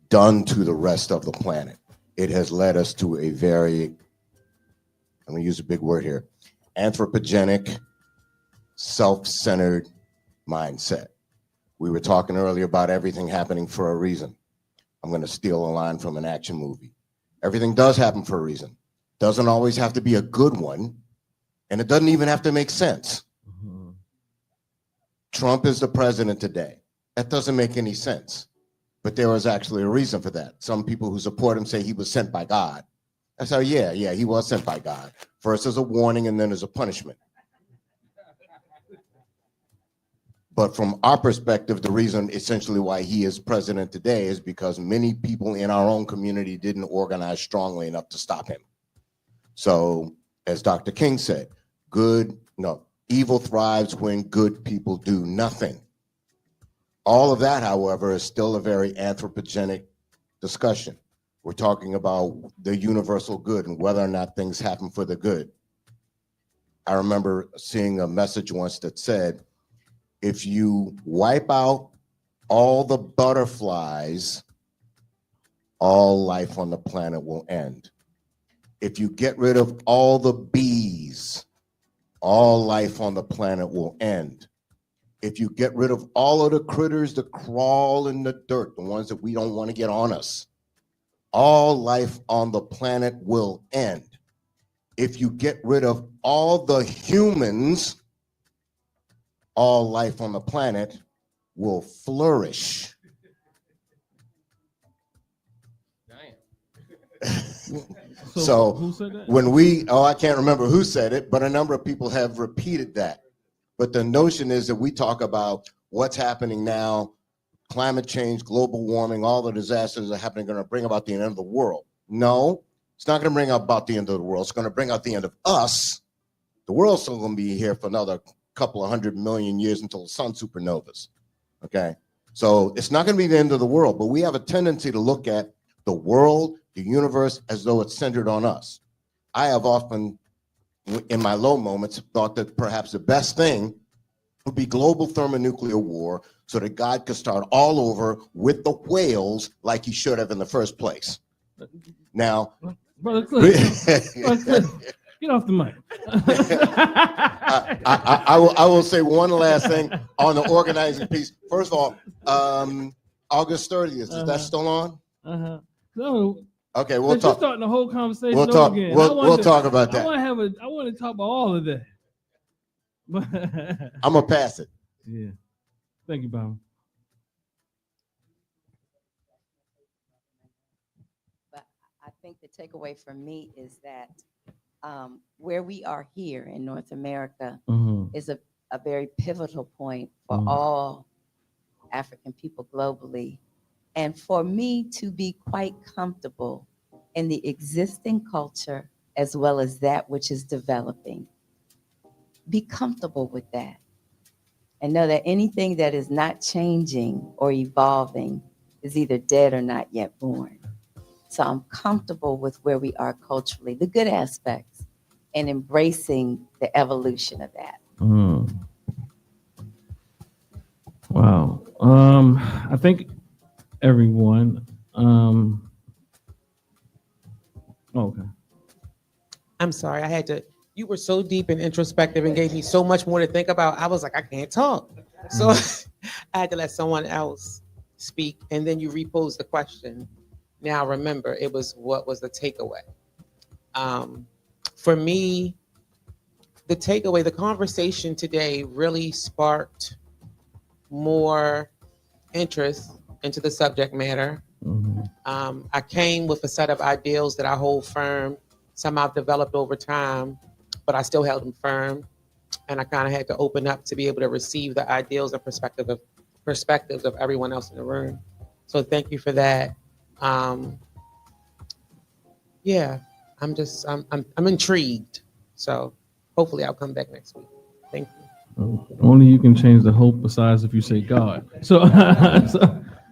done to the rest of the planet. It has led us to a very, I'm gonna use a big word here, anthropogenic, self-centered mindset. We were talking earlier about everything happening for a reason. I'm gonna steal a line from an action movie. Everything does happen for a reason. Doesn't always have to be a good one, and it doesn't even have to make sense. Mm-hmm. Trump is the president today. That doesn't make any sense, but there was actually a reason for that. Some people who support him say he was sent by God. I say, yeah, he was sent by God. First as a warning and then as a punishment. But from our perspective, the reason essentially why he is president today is because many people in our own community didn't organize strongly enough to stop him. So as Dr. King said, evil thrives when good people do nothing. All of that, however, is still a very anthropogenic discussion. We're talking about the universal good and whether or not things happen for the good. I remember seeing a message once that said, if you wipe out all the butterflies, all life on the planet will end. If you get rid of all the bees, all life on the planet will end. If you get rid of all of the critters that crawl in the dirt, the ones that we don't want to get on us, all life on the planet will end. If you get rid of all the humans, all life on the planet will flourish. So who said that? when I can't remember who said it, but a number of people have repeated that. But the notion is that we talk about what's happening now, climate change, global warming, all the disasters that are happening are going to bring about the end of the world. No, it's not going to bring about the end of the world. It's going to bring out the end of us. The world's still going to be here for another couple of 100 million years until the sun supernovas, okay? So it's not gonna be the end of the world, but we have a tendency to look at the world, the universe, as though it's centered on us. I have often, in my low moments, thought that perhaps the best thing would be global thermonuclear war so that God could start all over with the whales like he should have in the first place. Now, Brother Cliff, get off the mic. I will say one last thing on the organizing piece. First of all, August 30th, is that still on? No. Okay, we'll talk. talk. You're starting the whole conversation We'll talk. again. We'll talk about that. I want to talk about all of that. But I'm gonna pass it. Yeah. Thank you, Bob. But I think the takeaway for me is that where we are here in North America is a very pivotal point for all African people globally. And for me to be quite comfortable in the existing culture as well as that which is developing. Be comfortable with that. And know that anything that is not changing or evolving is either dead or not yet born. So I'm comfortable with where we are culturally, the good aspects, and embracing the evolution of that. Wow. I think everyone I'm sorry, I had to, you were so deep and introspective and gave me so much more to think about. I was like, I can't talk. So I had to let someone else speak, and then you reposed the question. Now remember, it was, what was the takeaway? For me, the takeaway, the conversation today really sparked more interest into the subject matter. I came with a set of ideals that I hold firm. Some I've developed over time, but I still held them firm. And I kind of had to open up to be able to receive the ideals and perspectives of everyone else in the room. So thank you for that. Yeah, I'm intrigued. So hopefully I'll come back next week. Thank you. Only you can change the hope besides if you say God. So,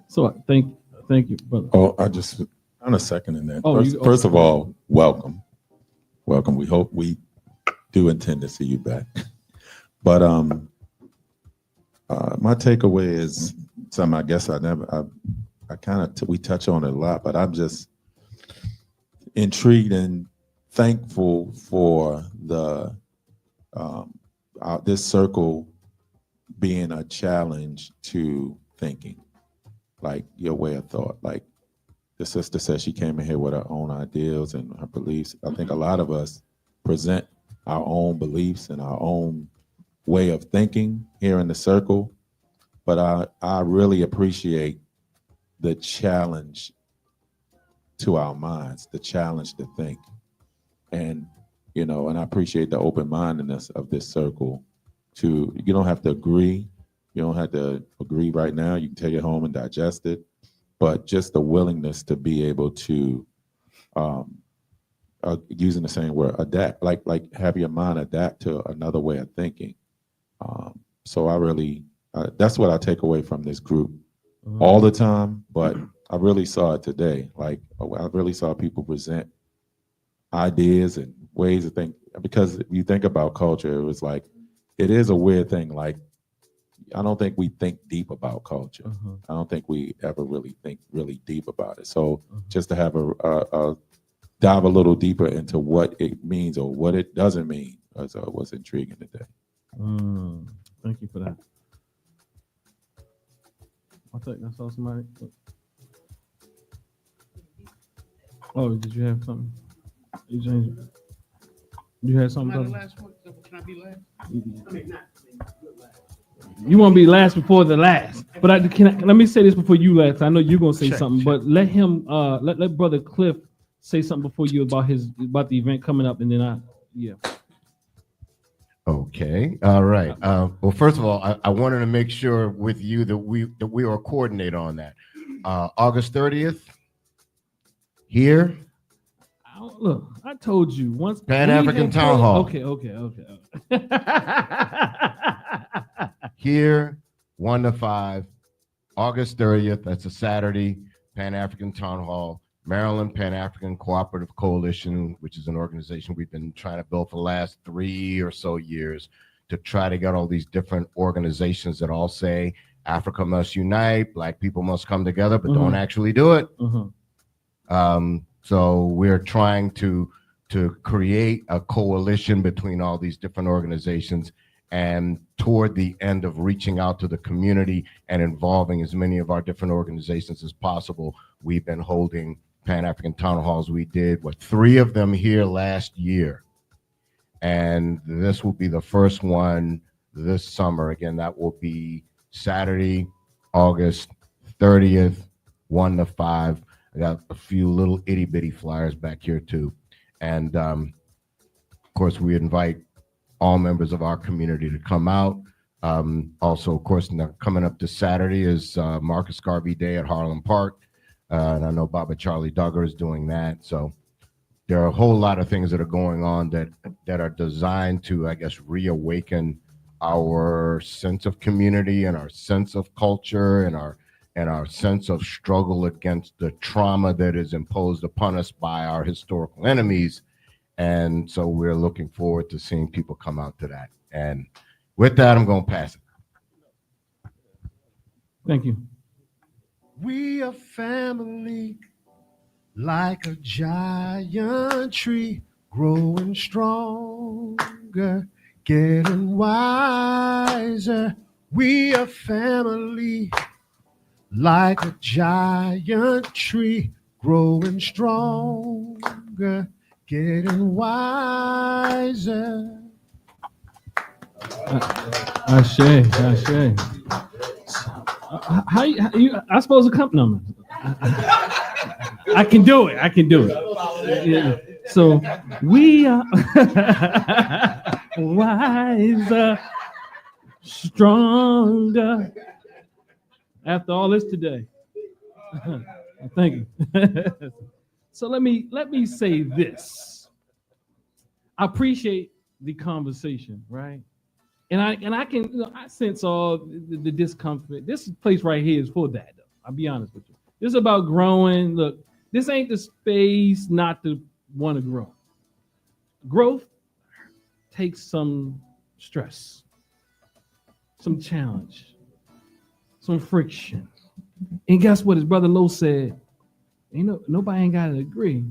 so thank you, brother. Oh, I just on a second in that. Oh, First of all, welcome. We hope we do intend to see you back. But my takeaway is something I guess we touch on it a lot, but I'm just intrigued and thankful for the this circle being a challenge to thinking, like your way of thought. Like the sister said, she came in here with her own ideals and her beliefs. I think a lot of us present our own beliefs and our own way of thinking here in the circle, but I really appreciate the challenge to our minds, the challenge to think. And, and I appreciate the open-mindedness of this circle you don't have to agree. You don't have to agree right now. You can take it home and digest it, but just the willingness to be able to, using the same word, adapt, like have your mind adapt to another way of thinking. So I really, that's what I take away from this group all the time, but I really saw it today. Like I really saw people present ideas and ways of think, because if you think about culture, it was like, it is a weird thing. Like, I don't think we think deep about culture. I don't think we ever really think really deep about it. So just to have a dive a little deeper into what it means or what it doesn't mean was intriguing today. Thank you for that. I think I saw somebody. Oh, did you have something? You changed it? You had something? Last one? Can I be last? You want to be last before the last, but let me say this before you last. I know you're gonna say something, but let him let Brother Cliff say something before you about the event coming up, and then Okay. All right. Well, first of all, I wanted to make sure with you that we are coordinated on that. August 30th here. Look, I told you once. Pan-African Town Hall. Okay. Here, 1 to 5, August 30th. That's a Saturday. Pan-African Town Hall, Maryland Pan-African Cooperative Coalition, which is an organization we've been trying to build for the last 3 or so years to try to get all these different organizations that all say Africa must unite, Black people must come together, but don't actually do it. So we're trying to create a coalition between all these different organizations, and toward the end of reaching out to the community and involving as many of our different organizations as possible, we've been holding Pan-African Town Halls. We did 3 of them here last year, and this will be the first one this summer. Again, that will be Saturday, August 30th, 1 to 5. I got a few little itty bitty flyers back here too. And of course, we invite all members of our community to come out. Also, of course, now coming up this Saturday is Marcus Garvey Day at Harlem Park. And I know Baba Charlie Duggar is doing that. So there are a whole lot of things that are going on that are designed to, I guess, reawaken our sense of community and our sense of culture and our sense of struggle against the trauma that is imposed upon us by our historical enemies. And so we're looking forward to seeing people come out to that. And with that, I'm going to pass it. Thank you. We are family like a giant tree. growing stronger, getting wiser. We are family, like a giant tree, growing stronger, getting wiser. Ashe. How you? I suppose a comp number. I can do it. Yeah. So we are wiser, stronger. After all this today, thank you. So let me say this. I appreciate the conversation, right? And I can, I sense all the discomfort. This place right here is full of that, though. I'll be honest with you. This is about growing. Look, this ain't the space not to want to grow. Growth takes some stress, some challenge, some friction. And guess what? His brother Lowe said, nobody ain't got to agree.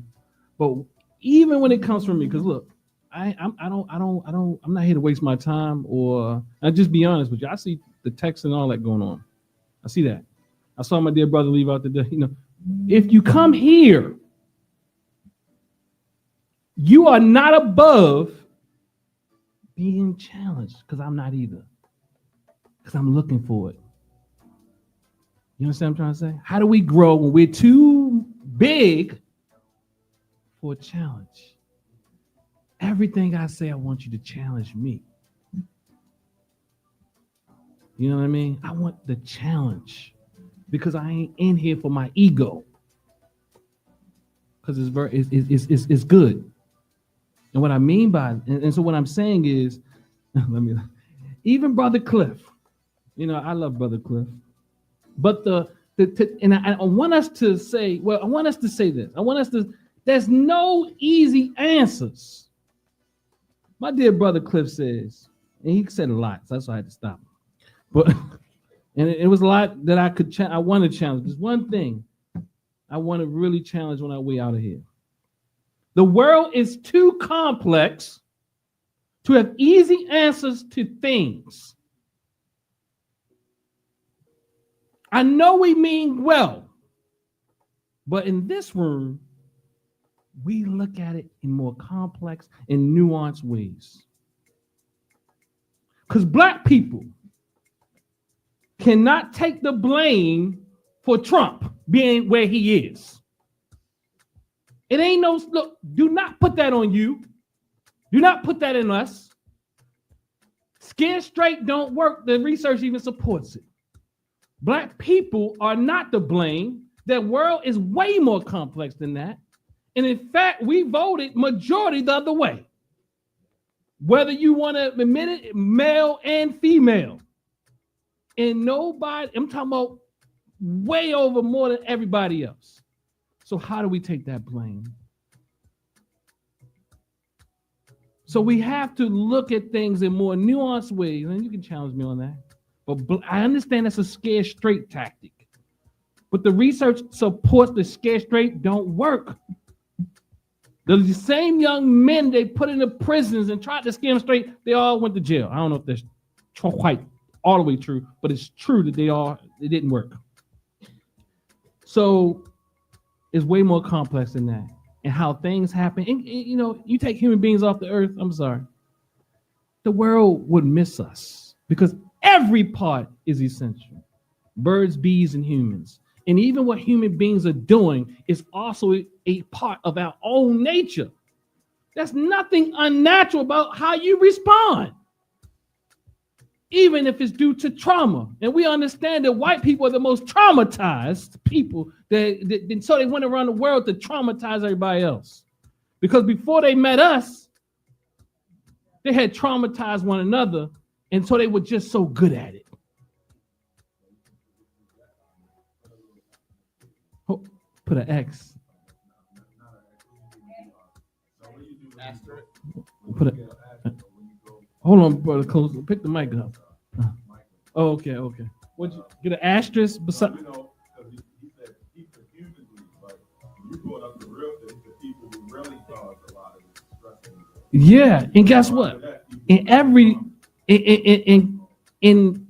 But even when it comes from me, because look, I'm not here to waste my time, or I'll just be honest with you. I see the text and all that going on. I see that. I saw my dear brother leave out today. If you come here, you are not above being challenged, because I'm not either. Because I'm looking for it. You understand what I'm trying to say? How do we grow when we're too big for a challenge? Everything I say, I want you to challenge me. You know what I mean? I want the challenge, because I ain't in here for my ego. Because it's good. And what I mean by it, and so what I'm saying is, even Brother Cliff, I love Brother Cliff, but I want us to say this. There's no easy answers. My dear brother Cliff says, and he said a lot, so that's why I had to stop him. But and it was a lot that I want to challenge. There's one thing I want to really challenge on our way out of here. The world is too complex to have easy answers to things. I know we mean well, but in this room, we look at it in more complex and nuanced ways. Because Black people cannot take the blame for Trump being where he is. It ain't look, do not put that on you. Do not put that in us. Scared straight don't work. The research even supports it. Black people are not to blame. The world is way more complex than that. And in fact, we voted majority the other way. Whether you want to admit it, male and female. And nobody, I'm talking about way over more than everybody else. So how do we take that blame? So we have to look at things in more nuanced ways. And you can challenge me on that. But I understand that's a scare straight tactic. But the research supports the scare straight don't work. The same young men they put in the prisons and tried to scare them straight, they all went to jail. I don't know if that's quite all the way true, but it's true that it didn't work. So it's way more complex than that. And how things happen. And, you take human beings off the earth, I'm sorry. The world would miss us because every part is essential. Birds, bees, and humans. And even what human beings are doing is also a part of our own nature. There's nothing unnatural about how you respond, even if it's due to trauma. And we understand that white people are the most traumatized people, so they went around the world to traumatize everybody else. Because before they met us, they had traumatized one another, and so they were just so good at it. Put an X. Hold on, brother. Close. Pick the mic up. Oh, okay. Would you get an asterisk beside? He said he could use it, like you brought up the real thing, the people who really cause a lot of this stress Yeah, and guess what? In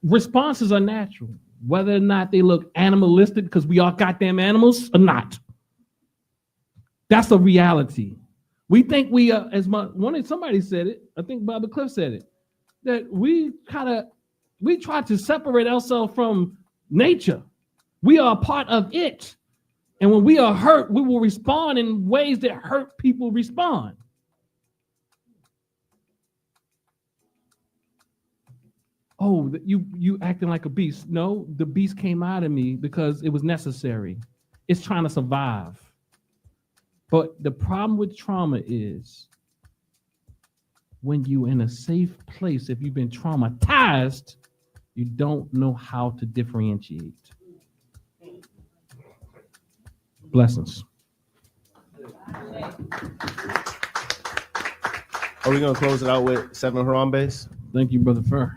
responses are natural, whether or not they look animalistic because we are goddamn animals or not. That's a reality. We think we are, somebody said it, I think Bobby Cliff said it, that we try to separate ourselves from nature. We are a part of it. And when we are hurt, we will respond in ways that hurt people respond. Oh, you acting like a beast. No, the beast came out of me because it was necessary. It's trying to survive. But the problem with trauma is when you're in a safe place, if you've been traumatized, you don't know how to differentiate. Blessings. Are we gonna close it out with 7 Harambes? Thank you, Brother Fur.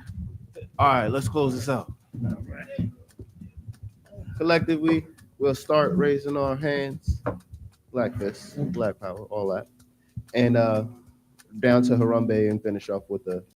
All right, let's close this out. Collectively, we'll start raising our hands like this, Black Power, all that, and down to Harambe and finish off with the